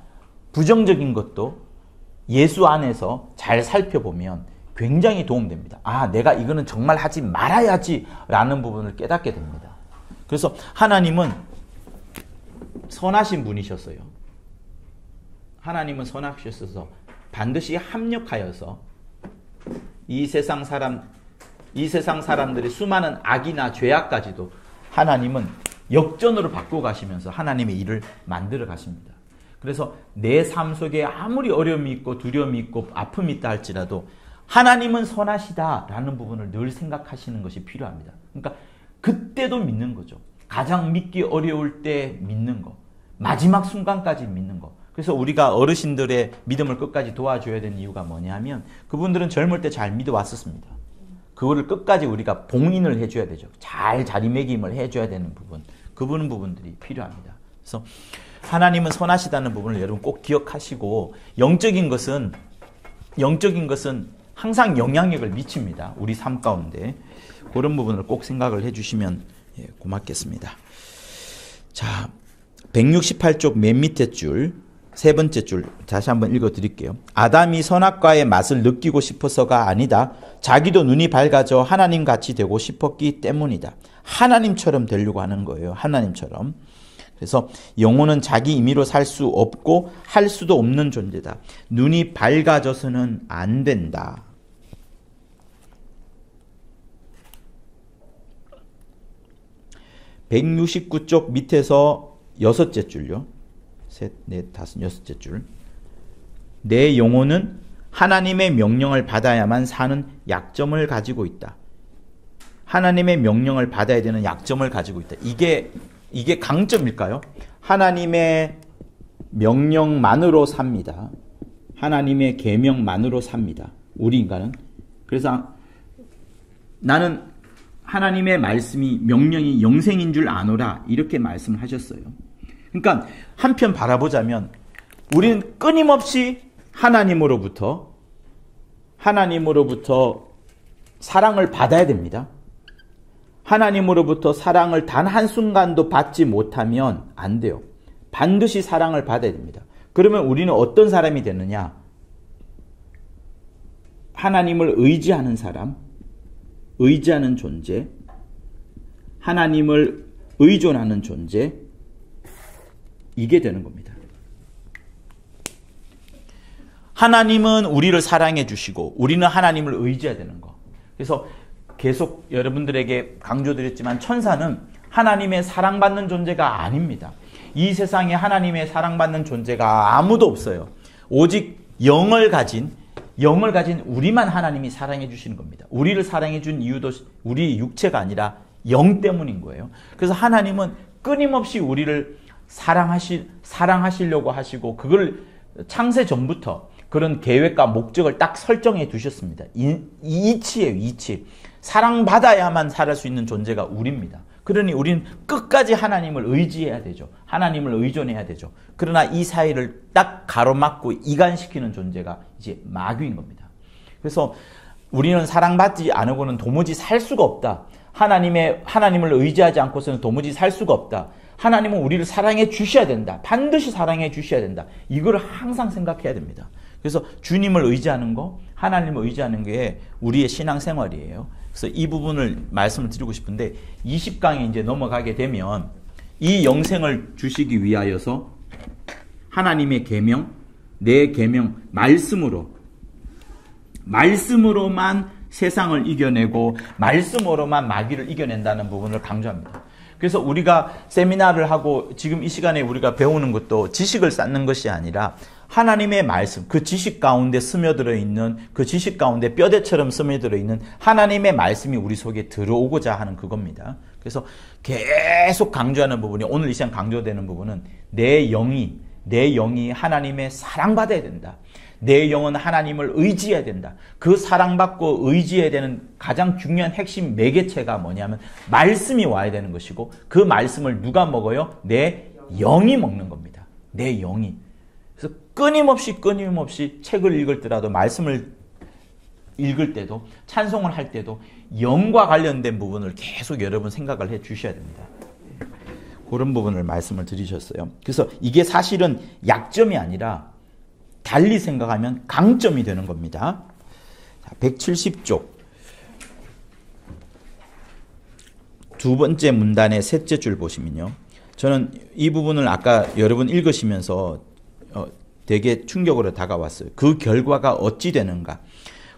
부정적인 것도 예수 안에서 잘 살펴보면 굉장히 도움됩니다. 아, 내가 이거는 정말 하지 말아야지 라는 부분을 깨닫게 됩니다. 그래서 하나님은 선하신 분이셨어요. 하나님은 선하셨어서 반드시 합력하여서 이 세상 사람들의 수많은 악이나 죄악까지도 하나님은 역전으로 바꾸어 가시면서 하나님의 일을 만들어 가십니다. 그래서 내 삶 속에 아무리 어려움이 있고 두려움이 있고 아픔이 있다 할지라도 하나님은 선하시다라는 부분을 늘 생각하시는 것이 필요합니다. 그러니까 그때도 믿는 거죠. 가장 믿기 어려울 때 믿는 거. 마지막 순간까지 믿는 거. 그래서 우리가 어르신들의 믿음을 끝까지 도와줘야 되는 이유가 뭐냐면 그분들은 젊을 때 잘 믿어왔었습니다. 그거를 끝까지 우리가 봉인을 해줘야 되죠. 잘 자리매김을 해줘야 되는 부분. 그 부분들이 필요합니다. 그래서 하나님은 선하시다는 부분을 여러분 꼭 기억하시고 영적인 것은 항상 영향력을 미칩니다. 우리 삶 가운데. 그런 부분을 꼭 생각을 해주시면 고맙겠습니다. 자, 168쪽 맨 밑에 줄, 세 번째 줄 다시 한번 읽어드릴게요. 아담이 선악과의 맛을 느끼고 싶어서가 아니다. 자기도 눈이 밝아져 하나님같이 되고 싶었기 때문이다. 하나님처럼 되려고 하는 거예요. 하나님처럼. 그래서 영혼은 자기 임의로 살 수 없고 할 수도 없는 존재다. 눈이 밝아져서는 안 된다. (169쪽) 밑에서 여섯째 줄요. 셋, 넷, 다섯, 여섯째 줄. 내 영혼은 하나님의 명령을 받아야만 사는 약점을 가지고 있다. 하나님의 명령을 받아야 되는 약점을 가지고 있다. 이게 강점일까요? 하나님의 명령만으로 삽니다. 하나님의 계명만으로 삽니다. 우리 인간은. 그래서 나는 하나님의 말씀이 명령이 영생인 줄 아노라 이렇게 말씀을 하셨어요. 그러니까 한편 바라보자면 우리는 끊임없이 하나님으로부터 사랑을 받아야 됩니다. 하나님으로부터 사랑을 단 한순간도 받지 못하면 안 돼요. 반드시 사랑을 받아야 됩니다. 그러면 우리는 어떤 사람이 되느냐? 하나님을 의지하는 사람, 의지하는 존재, 하나님을 의존하는 존재, 이게 되는 겁니다. 하나님은 우리를 사랑해 주시고 우리는 하나님을 의지해야 되는 거. 그래서 계속 여러분들에게 강조드렸지만 천사는 하나님의 사랑받는 존재가 아닙니다. 이 세상에 하나님의 사랑받는 존재가 아무도 없어요. 오직 영을 가진 우리만 하나님이 사랑해 주시는 겁니다. 우리를 사랑해 준 이유도 우리 육체가 아니라 영 때문인 거예요. 그래서 하나님은 끊임없이 우리를 사랑하시려고 하시고 그걸 창세 전부터 그런 계획과 목적을 딱 설정해 두셨습니다. 이치예요, 이치. 사랑받아야만 살할 수 있는 존재가 우리입니다. 그러니 우리는 끝까지 하나님을 의지해야 되죠. 하나님을 의존해야 되죠. 그러나 이 사이를 딱 가로막고 이간시키는 존재가 이제 마귀인 겁니다. 그래서 우리는 사랑받지 않고는 도무지 살 수가 없다. 하나님을 의지하지 않고서는 도무지 살 수가 없다. 하나님은 우리를 사랑해 주셔야 된다. 반드시 사랑해 주셔야 된다. 이걸 항상 생각해야 됩니다. 그래서 주님을 의지하는 거, 하나님을 의지하는 게 우리의 신앙생활이에요. 그래서 이 부분을 말씀을 드리고 싶은데 20강에 이제 넘어가게 되면 이 영생을 주시기 위하여서 하나님의 계명, 내 계명, 말씀으로만 세상을 이겨내고 말씀으로만 마귀를 이겨낸다는 부분을 강조합니다. 그래서 우리가 세미나를 하고 지금 이 시간에 우리가 배우는 것도 지식을 쌓는 것이 아니라 하나님의 말씀, 그 지식 가운데 스며들어 있는, 그 지식 가운데 뼈대처럼 스며들어 있는 하나님의 말씀이 우리 속에 들어오고자 하는 그겁니다. 그래서 계속 강조하는 부분이, 오늘 이 시간 강조되는 부분은 내 영이 하나님의 사랑받아야 된다. 내 영은 하나님을 의지해야 된다. 그 사랑받고 의지해야 되는 가장 중요한 핵심 매개체가 뭐냐면 말씀이 와야 되는 것이고, 그 말씀을 누가 먹어요? 내 영이 먹는 겁니다. 내 영이. 그래서 끊임없이 책을 읽을 때라도, 말씀을 읽을 때도, 찬송을 할 때도 영과 관련된 부분을 계속 여러분 생각을 해 주셔야 됩니다. 그런 부분을 말씀을 드리셨어요. 그래서 이게 사실은 약점이 아니라 달리 생각하면 강점이 되는 겁니다. 170쪽 두 번째 문단의 셋째 줄 보시면요. 저는 이 부분을 아까 여러분 읽으시면서 되게 충격으로 다가왔어요. 그 결과가 어찌 되는가?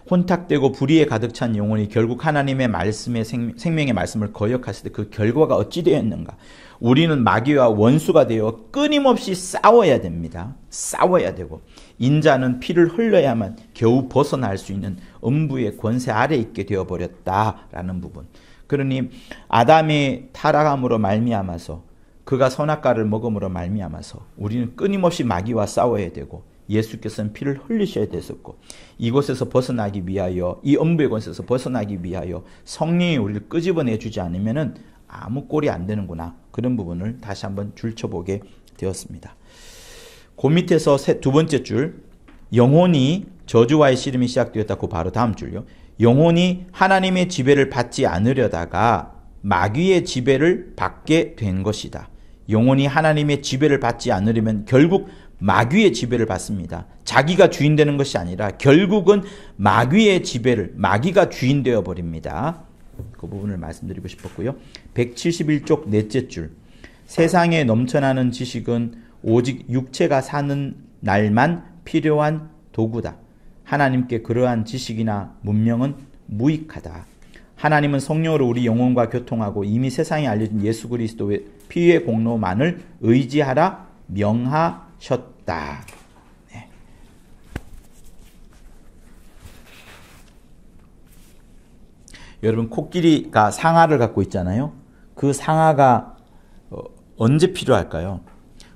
혼탁되고 불의에 가득 찬 영혼이 결국 하나님의 말씀의 생명의 말씀을 거역했을 때 그 결과가 어찌 되었는가? 우리는 마귀와 원수가 되어 끊임없이 싸워야 됩니다. 싸워야 되고, 인자는 피를 흘려야만 겨우 벗어날 수 있는 음부의 권세 아래 있게 되어버렸다라는 부분. 그러니 아담의 타락함으로 말미암아서, 그가 선악과를 먹음으로 말미암아서 우리는 끊임없이 마귀와 싸워야 되고, 예수께서는 피를 흘리셔야 됐었고, 이곳에서 벗어나기 위하여, 이 음부의 권세에서 벗어나기 위하여 성령이 우리를 끄집어내 주지 않으면은 아무 꼴이 안 되는구나. 그런 부분을 다시 한번 줄쳐보게 되었습니다. 그 밑에서 두 번째 줄, 영혼이 저주와의 씨름이 시작되었다고 바로 다음 줄요. 영혼이 하나님의 지배를 받지 않으려다가 마귀의 지배를 받게 된 것이다. 영혼이 하나님의 지배를 받지 않으려면 결국 마귀의 지배를 받습니다. 자기가 주인 되는 것이 아니라 결국은 마귀의 지배를, 마귀가 주인 되어 버립니다. 그 부분을 말씀드리고 싶었고요. 171쪽 넷째 줄, 세상에 넘쳐나는 지식은 오직 육체가 사는 날만 필요한 도구다. 하나님께 그러한 지식이나 문명은 무익하다. 하나님은 성령으로 우리 영혼과 교통하고 이미 세상에 알려진 예수 그리스도의 피의 공로만을 의지하라 명하셨다. 네. 여러분, 코끼리가 상아를 갖고 있잖아요. 그 상아가 언제 필요할까요?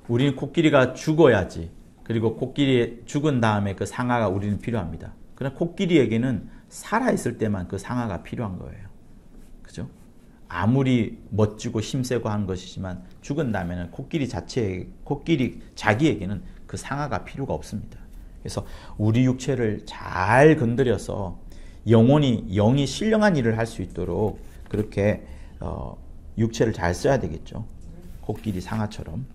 우리는 코끼리가 죽어야지. 그리고 코끼리 죽은 다음에 그 상아가 우리는 필요합니다. 그러나 코끼리에게는 살아있을 때만 그 상아가 필요한 거예요. 그죠? 아무리 멋지고 힘세고 한 것이지만 죽은 다음에는 코끼리 자기에게는 그 상아가 필요가 없습니다. 그래서 우리 육체를 잘 건드려서 영이 신령한 일을 할 수 있도록 그렇게 육체를 잘 써야 되겠죠. 코끼리 상아처럼.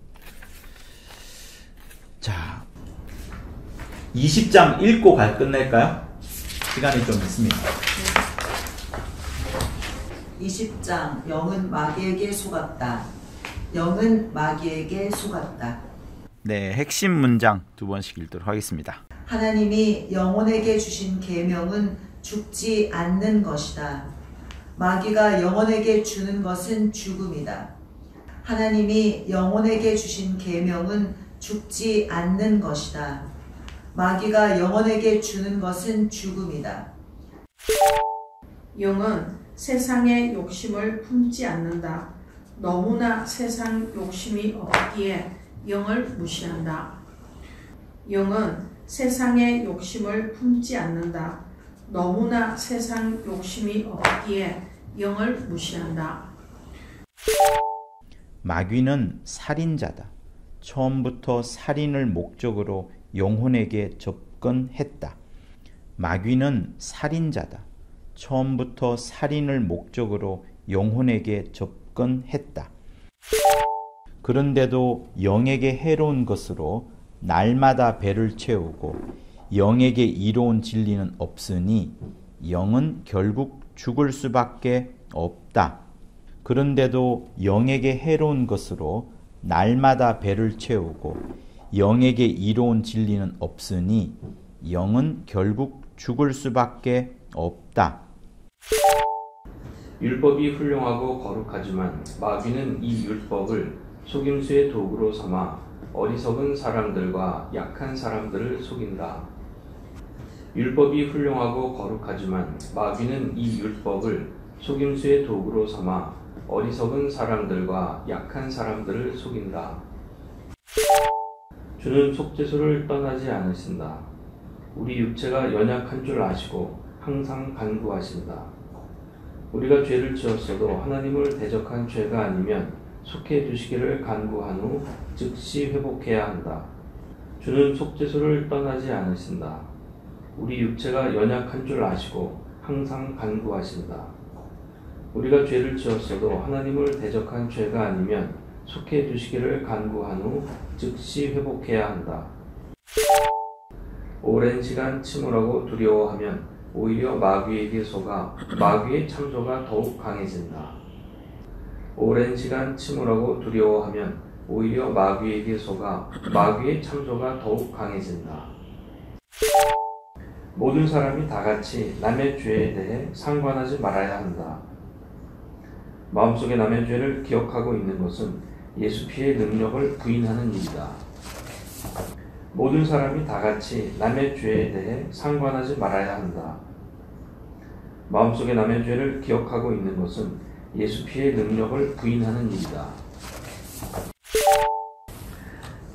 자, 20장 읽고 끝낼까요? 시간이 좀 있습니다. 20장 영은 마귀에게 속았다. 영은 마귀에게 속았다. 네, 핵심 문장 두 번씩 읽도록 하겠습니다. 하나님이 영혼에게 주신 계명은 죽지 않는 것이다. 마귀가 영혼에게 주는 것은 죽음이다. 하나님이 영혼에게 주신 계명은 죽지 않는 것이다. 마귀가 영혼에게 주는 것은 죽음이다. 영은 세상의 욕심을 품지 않는다. 너무나 세상 욕심이 없기에 영을 무시한다. 영은 세상의 욕심을 품지 않는다. 너무나 세상 욕심이 없기에 영을 무시한다. 마귀는 살인자다. 처음부터 살인을 목적으로 영혼에게 접근했다. 마귀는 살인자다. 처음부터 살인을 목적으로 영혼에게 접근했다. 그런데도 영에게 해로운 것으로 날마다 배를 채우고 영에게 이로운 진리는 없으니 영은 결국 죽을 수밖에 없다. 그런데도 영에게 해로운 것으로 날마다 배를 채우고 영에게 이로운 진리는 없으니 영은 결국 죽을 수밖에 없다. 율법이 훌륭하고 거룩하지만 마귀는 이 율법을 속임수의 도구로 삼아 어리석은 사람들과 약한 사람들을 속인다. 율법이 훌륭하고 거룩하지만 마귀는 이 율법을 속임수의 도구로 삼아 어리석은 사람들과 약한 사람들을 속인다. 주는 속죄소를 떠나지 않으신다. 우리 육체가 연약한 줄 아시고 항상 간구하신다. 우리가 죄를 지었어도 하나님을 대적한 죄가 아니면 속해 두시기를 간구한 후 즉시 회복해야 한다. 주는 속죄소를 떠나지 않으신다. 우리 육체가 연약한 줄 아시고 항상 간구하신다. 우리가 죄를 지었어도 하나님을 대적한 죄가 아니면 속해 두시기를 간구한 후 즉시 회복해야 한다. 오랜 시간 침울하고 두려워하면 오히려 마귀에게 속아 마귀의 참소가 더욱 강해진다. 오랜 시간 침울하고 두려워하면 오히려 마귀에게 속아 마귀의 참소가 더욱 강해진다. 모든 사람이 다 같이 남의 죄에 대해 상관하지 말아야 한다. 마음속에 남의 죄를 기억하고 있는 것은 예수 피의 능력을 부인하는 일이다. 모든 사람이 다 같이 남의 죄에 대해 상관하지 말아야 한다. 마음속에 남의 죄를 기억하고 있는 것은 예수 피의 능력을 부인하는 일이다.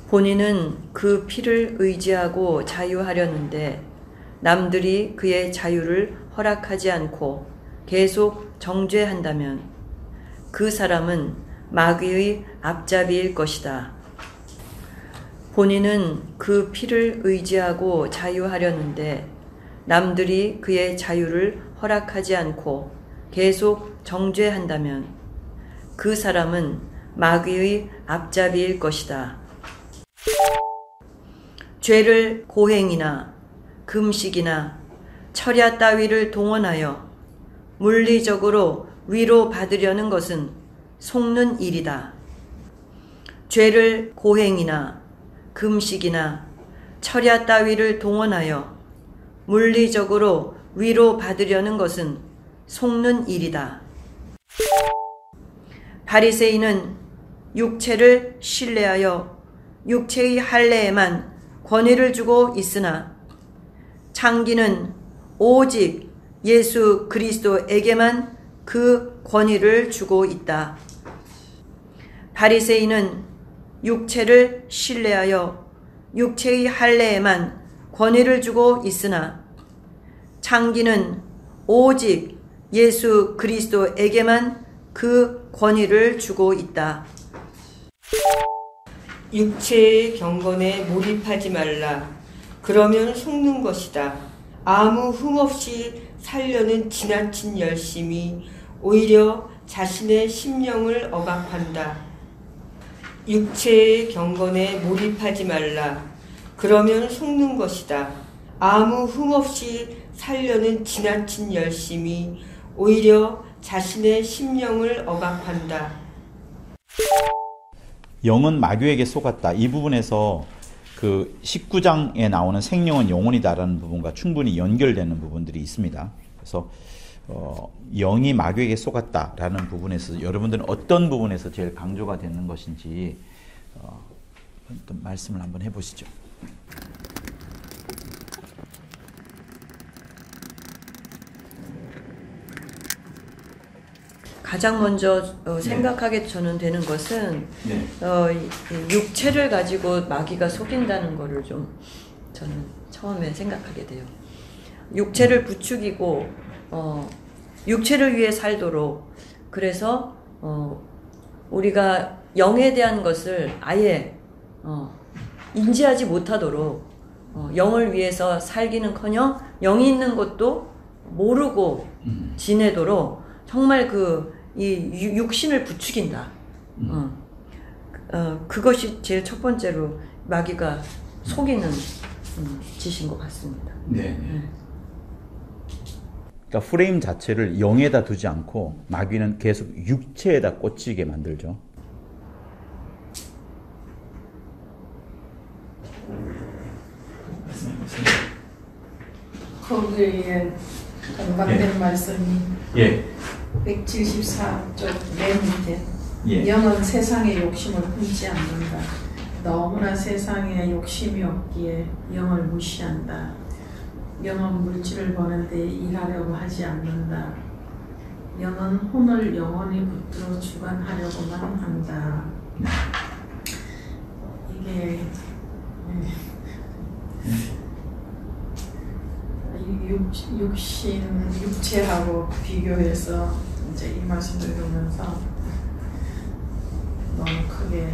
본인은 그 피를 의지하고 자유하려는데 남들이 그의 자유를 허락하지 않고 계속 정죄한다면 그 사람은 마귀의 앞잡이일 것이다. 본인은 그 피를 의지하고 자유하려는데 남들이 그의 자유를 허락하지 않고 계속 정죄한다면 그 사람은 마귀의 앞잡이일 것이다. 죄를 고행이나 금식이나 철야 따위를 동원하여 물리적으로 위로받으려는 것은 속는 일이다. 죄를 고행이나 금식이나 철야 따위를 동원하여 물리적으로 위로받으려는 것은 속는 일이다. 바리새인은 육체를 신뢰하여 육체의 할례에만 권위를 주고 있으나 창기는 오직 예수 그리스도에게만 그 권위를 주고 있다. 바리새인은 육체를 신뢰하여 육체의 할례에만 권위를 주고 있으나 창기는 오직 예수 그리스도에게만 그 권위를 주고 있다. 육체의 경건에 몰입하지 말라. 그러면 속는 것이다. 아무 흠없이 살려는 지나친 열심이 오히려 자신의 심령을 억압한다. 육체의 경건에 몰입하지 말라. 그러면 속는 것이다. 아무 흠없이 살려는 지나친 열심이 오히려 자신의 심령을 억압한다. 영은 마귀에게 속았다. 이 부분에서 그 19장에 나오는 생명은 영혼이다라는 부분과 충분히 연결되는 부분들이 있습니다. 그래서 영이 마귀에게 속았다라는 부분에서 여러분들은 어떤 부분에서 제일 강조가 되는 것인지 어떤 말씀을 한번 해보시죠. 가장 먼저 생각하게 저는 되는 것은 네. 이 육체를 가지고 마귀가 속인다는 거를 좀 저는 처음에 생각하게 돼요. 육체를 부추기고 육체를 위해 살도록, 그래서 우리가 영에 대한 것을 아예 인지하지 못하도록 영을 위해서 살기는커녕 영이 있는 것도 모르고 지내도록 정말 이 육신을 부추긴다. 그것이 제일 첫 번째로 마귀가 속이는 짓인 것 같습니다. 네. 그러니까 프레임 자체를 영에다 두지 않고 마귀는 계속 육체에다 꽂히게 만들죠. 거기에 공감된 말씀이 174쪽 맨 밑에 영은 세상의 욕심을 품지 않는다. 너무나 세상에 욕심이 없기에 영을 무시한다. 영은 물질을 버는데 일하려고 하지 않는다. 영은 혼을 영원히 붙들어 주관하려고만 한다. 이게 육체하고 비교해서 이제 이 말씀을 보면서 너무 크게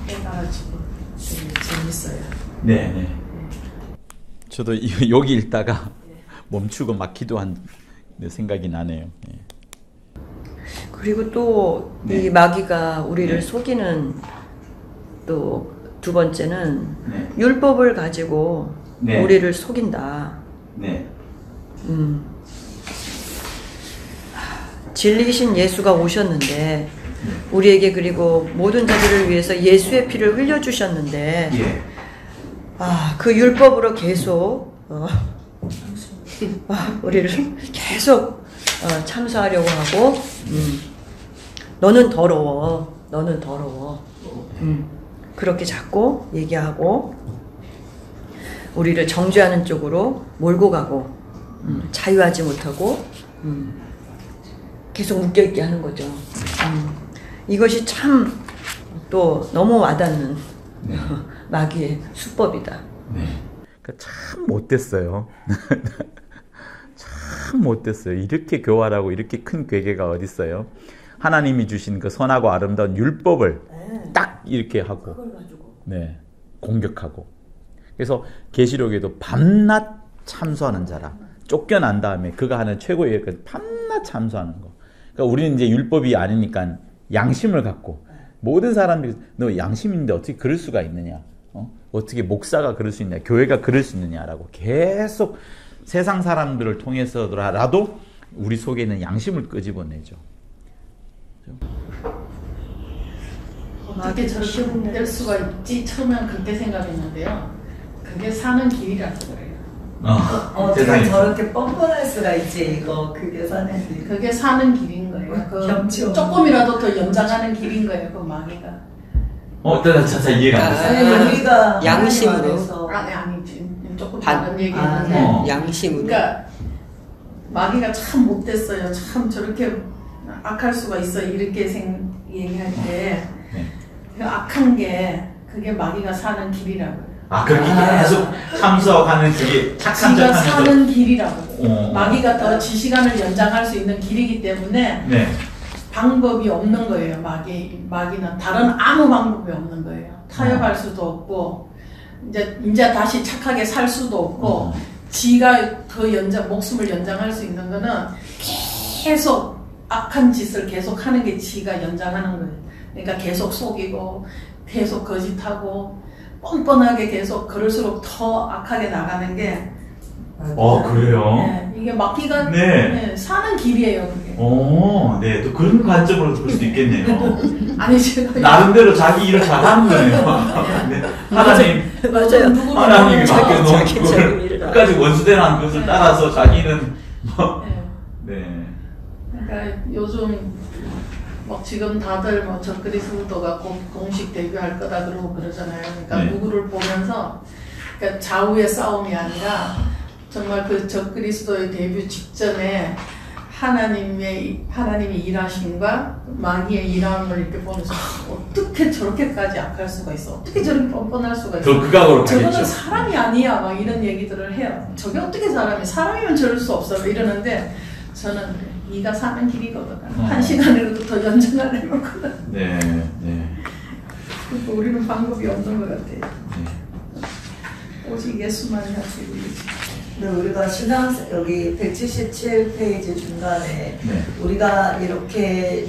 깨달아지고 되게 재밌어요. 네. 저도 여기 읽다가 멈추고 막 기도한 생각이 나네요. 네. 그리고 또 이 마귀가 우리를 속이는 또 두 번째는 율법을 가지고 우리를 속인다. 진리이신 예수가 오셨는데 우리에게, 그리고 모든 자들을 위해서 예수의 피를 흘려주셨는데 그 율법으로 계속 우리를 계속 참수하려고 하고 너는 더러워 그렇게 자꾸 얘기하고 우리를 정죄하는 쪽으로 몰고 가고 자유하지 못하고 계속 묶여있게 하는 거죠. 이것이 참 또 너무 와닿는 마귀의 수법이다. 그러니까 참 못됐어요. 참 못됐어요. 이렇게 교활하고 이렇게 큰 괴계가 어디 있어요? 하나님이 주신 그 선하고 아름다운 율법을 딱 이렇게 하고 공격하고. 그래서 계시록에도 밤낮 참수하는 자라, 쫓겨난 다음에 그가 하는 최고의 일까지 밤낮 참수하는 거. 그러니까 우리는 이제 율법이 아니니까 양심을 갖고, 모든 사람들이 너 양심인데 어떻게 그럴 수가 있느냐, 어떻게 목사가 그럴 수 있냐, 교회가 그럴 수 있느냐라고 계속 세상 사람들을 통해서라도 우리 속에 있는 양심을 끄집어내죠. 어떻게 저렇게 될 수가 있지? 처음엔 그때 생각했는데요. 그게 사는 길이라는 거예요. 어떻게 저렇게 뻔뻔할 수가 있지? 그게 사는 길. 그게 사는 길인 거예요. 조금이라도 더 연장하는 길인 거예요. 그 마귀가. 차차 이해가 안 됐어요. 우리가 양심으로. 아니 조금 다른 얘기했는데. 양심으로. 그러니까 마귀가 참 못됐어요. 참 저렇게 악할 수가 있어. 이렇게 얘기할 때. 그 악한 악한 게 그게 마귀가 사는 길이라고요. 그렇게 계속 참석하는 그게 착한 지가 척하면서 사는 길이라고요. 마귀가 더 지시간을 연장할 수 있는 길이기 때문에 네. 방법이 없는 거예요. 마귀는 다른 아무 방법이 없는 거예요. 타협할 수도 없고 이제 다시 착하게 살 수도 없고 지가 더 목숨을 연장할 수 있는 거는 계속 악한 짓을 계속 하는 게 지가 연장하는 거예요. 그러니까 계속 속이고 계속 거짓하고 뻔뻔하게 계속 그럴수록 더 악하게 나가는 게 그래요? 네, 이게 마귀가 네. 사는 길이에요. 그게. 네, 또 그런 관점으로 볼 수도 있겠네요. 아니 제가 나름대로 자기 일을 잘하는 거네요. 네. 맞아요. 하나님이 자기 맡겨놓은 그걸 일을 끝까지 원수대라는 것을 따라서 자기는 네. 그러니까 요즘 지금 다들 적그리스도가 공식 데뷔할 거다 그러고 그러잖아요. 그러니까 네. 누구를 보면서 그러니까 좌우의 싸움이 아니라 정말 그 적그리스도의 데뷔 직전에 하나님이 일하심과 마귀의 일함을 이렇게 보면서 어떻게 저렇게까지 악할 수가 있어? 어떻게 저렇게 뻔뻔할 수가 있어? 더 극악으로 저거는 가겠죠. 사람이 아니야. 막 이런 얘기들을 해요. 저게 어떻게 사람이면 저럴 수 없어. 이러는데 저는 네가 사는 길이거든. 한 시간이라도 더 연장하려는 거든. 네. 그러니까 우리는 방법이 없는 것 같아요. 네. 오직 예수만이 할 수 있지. 근데 우리가 신앙 여기 177페이지 중간에 네. 우리가 이렇게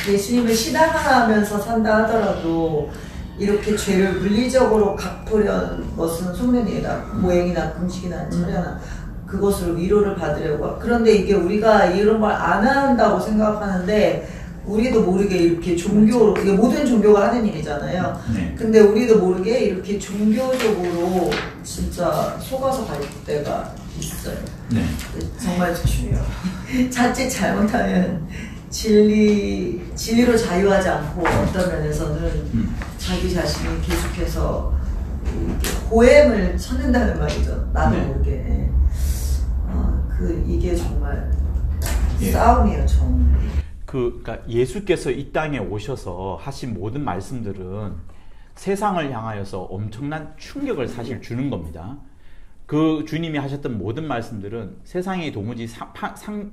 예수님을 신앙하면서 산다 하더라도 이렇게 죄를 물리적으로 갚으려는 것은 속면이나 모행이나 금식이나 철야나 그것으로 위로를 받으려고. 그런데 이게 우리가 이런 걸 안 한다고 생각하는데 우리도 모르게 이렇게 종교로, 이게 모든 종교가 하는 일이잖아요. 네. 근데 우리도 모르게 이렇게 종교적으로 진짜 속아서 갈 때가 있어요. 네. 정말 중요해요. 자칫 잘못하면 진리로 자유하지 않고 어떤 면에서는 자기 자신이 계속해서 이렇게 고엠을 찾는다는 말이죠. 나도 네. 모르게. 이게 정말 예. 싸움이에요, 정말. 그러니까 예수께서 이 땅에 오셔서 하신 모든 말씀들은 세상을 향하여서 엄청난 충격을 사실 주는 겁니다. 그 주님이 하셨던 모든 말씀들은 세상에 도무지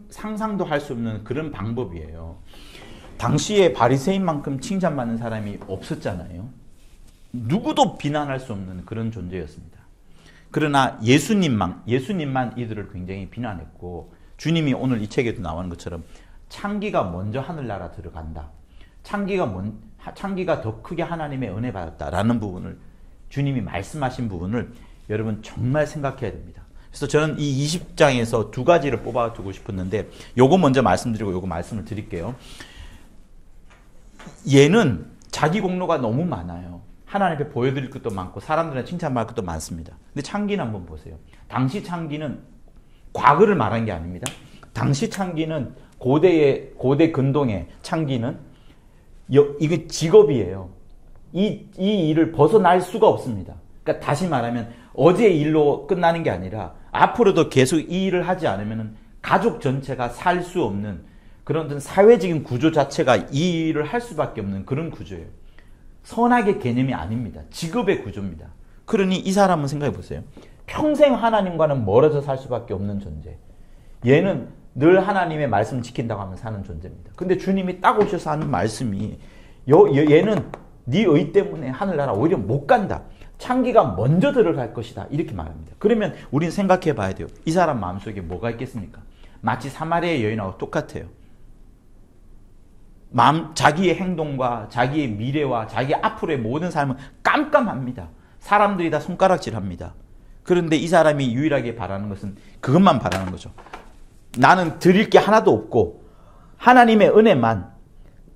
상상도 할 수 없는 그런 방법이에요. 당시에 바리새인만큼 칭찬받는 사람이 없었잖아요. 누구도 비난할 수 없는 그런 존재였습니다. 그러나 예수님만 이들을 굉장히 비난했고, 주님이 오늘 이 책에도 나오는 것처럼 창기가 먼저 하늘나라 들어간다. 창기가 더 크게 하나님의 은혜 받았다라는 부분을, 주님이 말씀하신 부분을 여러분 정말 생각해야 됩니다. 그래서 저는 이 20장에서 두 가지를 뽑아두고 싶었는데, 요거 먼저 말씀드리고 요거 말씀을 드릴게요. 얘는 자기 공로가 너무 많아요. 하나님 앞에 보여드릴 것도 많고 사람들한테 칭찬받을 것도 많습니다. 근데 창기는 한번 보세요. 당시 창기는 과거를 말한 게 아닙니다. 당시 창기는 고대 근동의 창기는 이게 직업이에요. 이 일을 벗어날 수가 없습니다. 그러니까 다시 말하면 어제의 일로 끝나는 게 아니라 앞으로도 계속 이 일을 하지 않으면 가족 전체가 살 수 없는 그런 사회적인 구조 자체가 이 일을 할 수밖에 없는 그런 구조예요. 선악의 개념이 아닙니다. 직업의 구조입니다. 그러니 이 사람은 생각해 보세요. 평생 하나님과는 멀어져 살 수밖에 없는 존재. 얘는 늘 하나님의 말씀을 지킨다고 하면 사는 존재입니다. 근데 주님이 딱 오셔서 하는 말씀이 얘는 네 의 때문에 하늘나라 오히려 못 간다. 창기가 먼저 들어갈 것이다. 이렇게 말합니다. 그러면 우리는 생각해 봐야 돼요. 이 사람 마음속에 뭐가 있겠습니까? 마치 사마리아 여인하고 똑같아요. 자기의 행동과 자기의 미래와 자기 앞으로의 모든 삶은 깜깜합니다. 사람들이 다 손가락질합니다. 그런데 이 사람이 유일하게 바라는 것은 그것만 바라는 거죠. 나는 드릴 게 하나도 없고 하나님의 은혜만,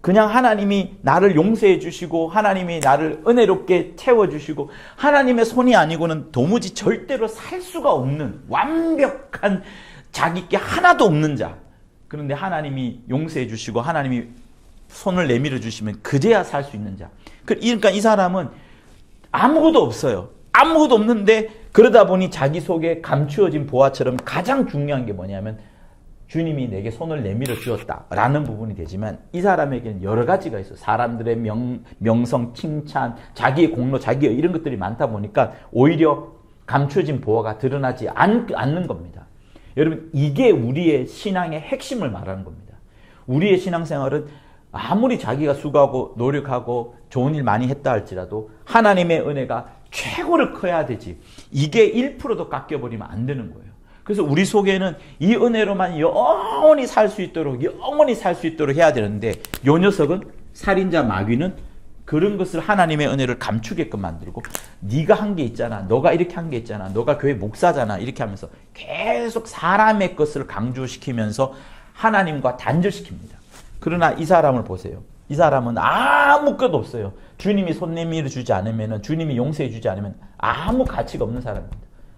그냥 하나님이 나를 용서해 주시고 하나님이 나를 은혜롭게 채워주시고 하나님의 손이 아니고는 도무지 절대로 살 수가 없는 완벽한 자기 게 하나도 없는 자. 그런데 하나님이 용서해 주시고 하나님이 손을 내밀어 주시면 그제야 살 수 있는 자. 그러니까 이 사람은 아무것도 없어요. 아무것도 없는데 그러다 보니 자기 속에 감추어진 보화처럼 가장 중요한 게 뭐냐면 주님이 내게 손을 내밀어 주었다라는 부분이 되지만 이 사람에게는 여러 가지가 있어요. 사람들의 명성, 칭찬, 자기의 공로, 자기의 이런 것들이 많다 보니까 오히려 감춰진 보화가 드러나지 않는 겁니다. 여러분, 이게 우리의 신앙의 핵심을 말하는 겁니다. 우리의 신앙생활은 아무리 자기가 수고하고 노력하고 좋은 일 많이 했다 할지라도 하나님의 은혜가 최고를 커야 되지. 이게 1%도 깎여버리면 안 되는 거예요. 그래서 우리 속에는 이 은혜로만 영원히 살 수 있도록 해야 되는데 요 녀석은 살인자 마귀는 그런 것을 하나님의 은혜를 감추게끔 만들고 네가 한 게 있잖아. 너가 이렇게 한 게 있잖아. 너가 교회 목사잖아. 이렇게 하면서 계속 사람의 것을 강조시키면서 하나님과 단절시킵니다. 그러나 이 사람을 보세요. 이 사람은 아무 것 없어요. 주님이 손 내밀어 주지 않으면, 주님이 용서해 주지 않으면 아무 가치가 없는 사람입니다.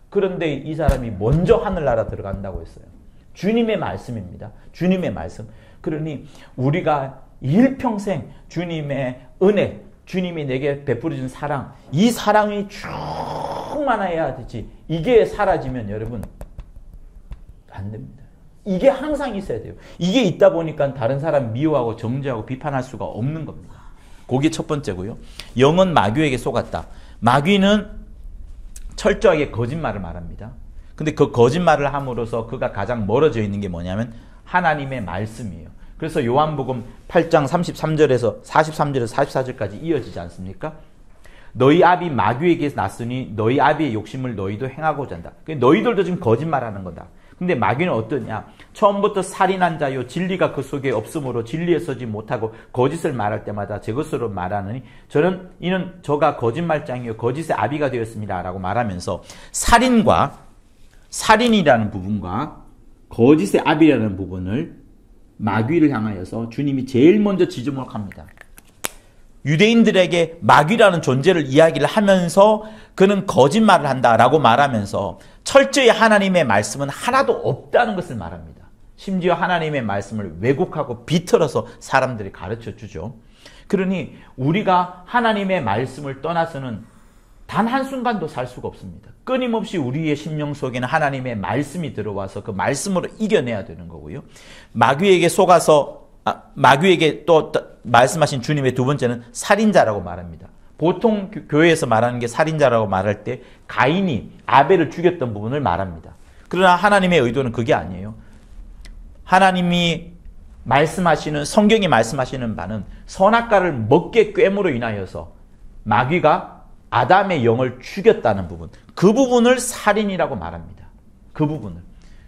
그런데 이 사람이 먼저 하늘나라 들어간다고 했어요. 주님의 말씀입니다. 주님의 말씀. 그러니 우리가 일평생 주님의 은혜, 주님이 내게 베풀어준 사랑, 이 사랑이 충만해야 되지. 이게 사라지면 여러분 안 됩니다. 이게 항상 있어야 돼요. 이게 있다 보니까 다른 사람 미워하고 정죄하고 비판할 수가 없는 겁니다. 그게 첫 번째고요. 영은 마귀에게 속았다. 마귀는 철저하게 거짓말을 말합니다. 근데 그 거짓말을 함으로써 그가 가장 멀어져 있는 게 뭐냐면 하나님의 말씀이에요. 그래서 요한복음 8장 33절에서 43절에서 44절까지 이어지지 않습니까? 너희 아비 마귀에게 났으니 너희 아비의 욕심을 너희도 행하고자 한다. 너희들도 지금 거짓말하는 거다. 근데 마귀는 어떠냐? 처음부터 살인한 자요 진리가 그 속에 없으므로 진리에 서지 못하고 거짓을 말할 때마다 제 것으로 말하느니 이는 저가 거짓말장이요 거짓의 아비가 되었습니다 라고 말하면서 살인이라는 부분과 거짓의 아비라는 부분을 마귀를 향하여서 주님이 제일 먼저 지적합니다. 유대인들에게 마귀라는 존재를 이야기를 하면서 그는 거짓말을 한다라고 말하면서 철저히 하나님의 말씀은 하나도 없다는 것을 말합니다. 심지어 하나님의 말씀을 왜곡하고 비틀어서 사람들이 가르쳐 주죠. 그러니 우리가 하나님의 말씀을 떠나서는 단 한순간도 살 수가 없습니다. 끊임없이 우리의 심령 속에는 하나님의 말씀이 들어와서 그 말씀으로 이겨내야 되는 거고요. 마귀에게 또 말씀하신 주님의 두 번째는 살인자라고 말합니다. 보통 교회에서 말하는 게 살인자라고 말할 때 가인이 아벨을 죽였던 부분을 말합니다. 그러나 하나님의 의도는 그게 아니에요. 하나님이 말씀하시는, 성경이 말씀하시는 바는 선악과를 먹게 꿰므로 인하여서 마귀가 아담의 영을 죽였다는 부분, 그 부분을 살인이라고 말합니다. 그 부분을.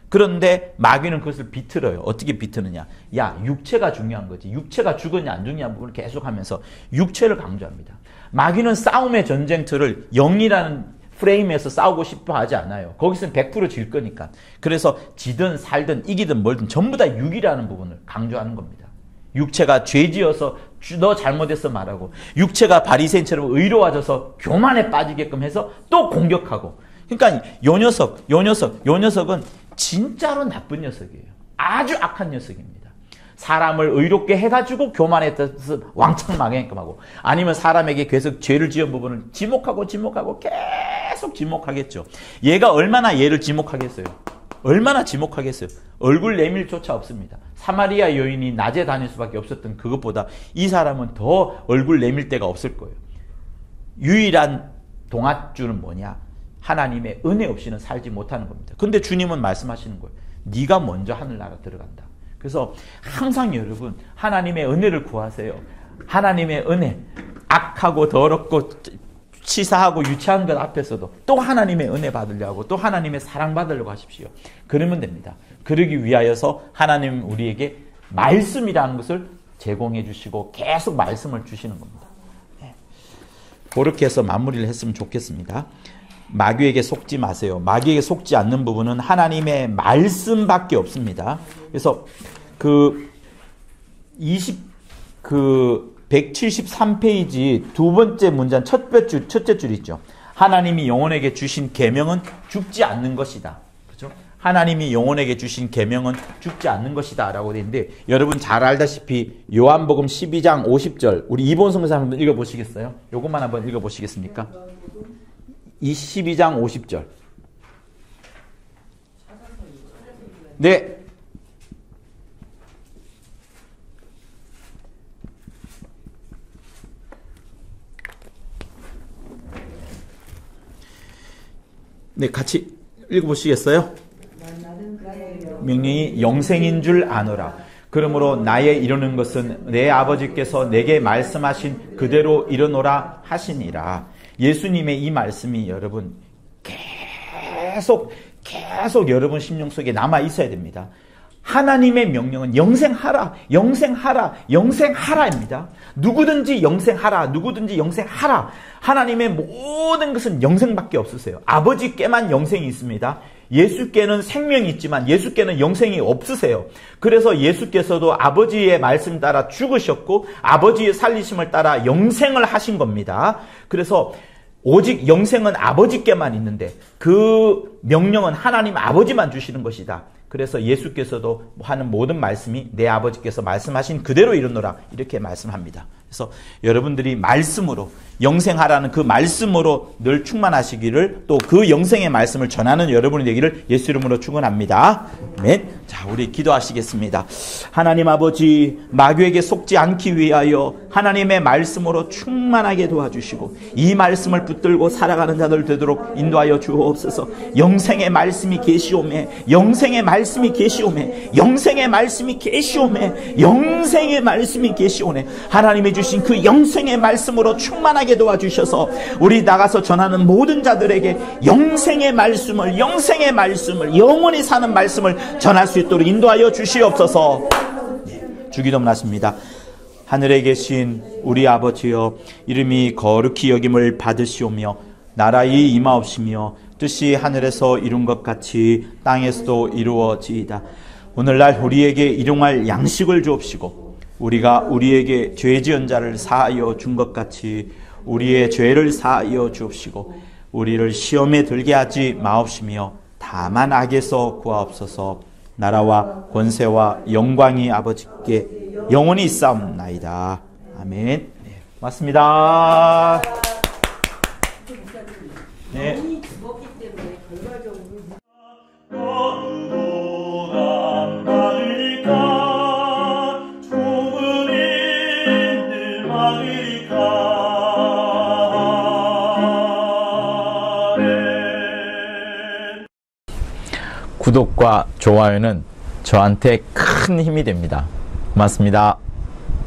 그런데 마귀는 그것을 비틀어요. 어떻게 비트느냐? 야, 육체가 중요한 거지. 육체가 죽었냐 안 죽냐 부분을 계속하면서 육체를 강조합니다. 마귀는 싸움의 전쟁터를 영이라는 프레임에서 싸우고 싶어 하지 않아요. 거기서는 100% 질 거니까. 그래서 지든 살든 이기든 뭘든 전부 다 육이라는 부분을 강조하는 겁니다. 육체가 죄지어서 너 잘못했어 말하고, 육체가 바리새인처럼 의로워져서 교만에 빠지게끔 해서 또 공격하고. 그러니까 요 녀석은 진짜로 나쁜 녀석이에요. 아주 악한 녀석입니다. 사람을 의롭게 해가지고 교만해서 왕창 망하게끔 하고, 아니면 사람에게 계속 죄를 지은 부분을 지목하고 계속 지목하겠죠. 얘가 얼마나 얘를 지목하겠어요? 얼마나 지목하겠어요? 얼굴 내밀조차 없습니다. 사마리아 여인이 낮에 다닐 수밖에 없었던 그것보다 이 사람은 더 얼굴 내밀 데가 없을 거예요. 유일한 동아줄은 뭐냐? 하나님의 은혜 없이는 살지 못하는 겁니다. 근데 주님은 말씀하시는 거예요. 네가 먼저 하늘나라 들어간다. 그래서 항상 여러분 하나님의 은혜를 구하세요. 하나님의 은혜, 악하고 더럽고 치사하고 유치한 것 앞에서도 또 하나님의 은혜 받으려고, 또 하나님의 사랑 받으려고 하십시오. 그러면 됩니다. 그러기 위하여서 하나님 우리에게 말씀이라는 것을 제공해 주시고 계속 말씀을 주시는 겁니다. 그렇게 해서 마무리를 했으면 좋겠습니다. 마귀에게 속지 마세요. 마귀에게 속지 않는 부분은 하나님의 말씀밖에 없습니다. 그래서 173페이지 두 번째 문장 첫째 줄 있죠. 하나님이 영혼에게 주신 계명은 죽지 않는 것이다. 그렇죠? 하나님이 영혼에게 주신 계명은 죽지 않는 것이다 라고 되어 있는데, 여러분 잘 알다시피 요한복음 12장 50절, 우리 이본 성경 한번 읽어보시겠어요? 요것만 한번 읽어보시겠습니까? 이 12장 50절. 네. 네, 같이 읽어보시겠어요? 명령이 영생인 줄 아노라. 그러므로 나의 이루는 것은 내 아버지께서 내게 말씀하신 그대로 이루노라 하시니라. 예수님의 이 말씀이 여러분 계속 여러분 심령 속에 남아 있어야 됩니다. 하나님의 명령은 영생하라, 영생하라, 영생하라입니다. 누구든지 영생하라, 누구든지 영생하라. 하나님의 모든 것은 영생밖에 없으세요. 아버지께만 영생이 있습니다. 예수께는 생명이 있지만 예수께는 영생이 없으세요. 그래서 예수께서도 아버지의 말씀 따라 죽으셨고 아버지의 살리심을 따라 영생을 하신 겁니다. 그래서 오직 영생은 아버지께만 있는데 그 명령은 하나님 아버지만 주시는 것이다. 그래서 예수께서도 하는 모든 말씀이 내 아버지께서 말씀하신 그대로 이루노라 이렇게 말씀합니다. 그래서 여러분들이 말씀으로 영생하라는 그 말씀으로 늘 충만하시기를 또 그 영생의 말씀을 전하는 여러분이 되기를 예수 이름으로 축원합니다. 아멘. 자, 우리 기도하시겠습니다. 하나님 아버지, 마귀에게 속지 않기 위하여 하나님의 말씀으로 충만하게 도와주시고 이 말씀을 붙들고 살아가는 자들 되도록 인도하여 주옵소서. 영생의 말씀이 계시오매, 영생의 말씀이 계시오매, 영생의 말씀이 계시오매, 영생의 말씀이 계시오네. 하나님이 주신 그 영생의 말씀으로 충만하게 도와주셔서 우리 나가서 전하는 모든 자들에게 영생의 말씀을 영원히 사는 말씀을 전할 수 있도록 인도하여 주시옵소서. 주기도문하십니다. 하늘에 계신 우리 아버지여, 이름이 거룩히 여김을 받으시오며 나라의 임하옵시며 뜻이 하늘에서 이룬 것 같이 땅에서도 이루어지이다. 오늘날 우리에게 일용할 양식을 주옵시고 우리가 우리에게 죄 지은 자를 사하여 준 것 같이 우리의 죄를 사하여 주옵시고 우리를 시험에 들게 하지 마옵시며 다만 악에서 구하옵소서. 나라와 권세와 영광이 아버지께 영원히 있사옵나이다. 아멘. 네, 고맙습니다. 네. 구독과 좋아요는 저한테 큰 힘이 됩니다. 고맙습니다.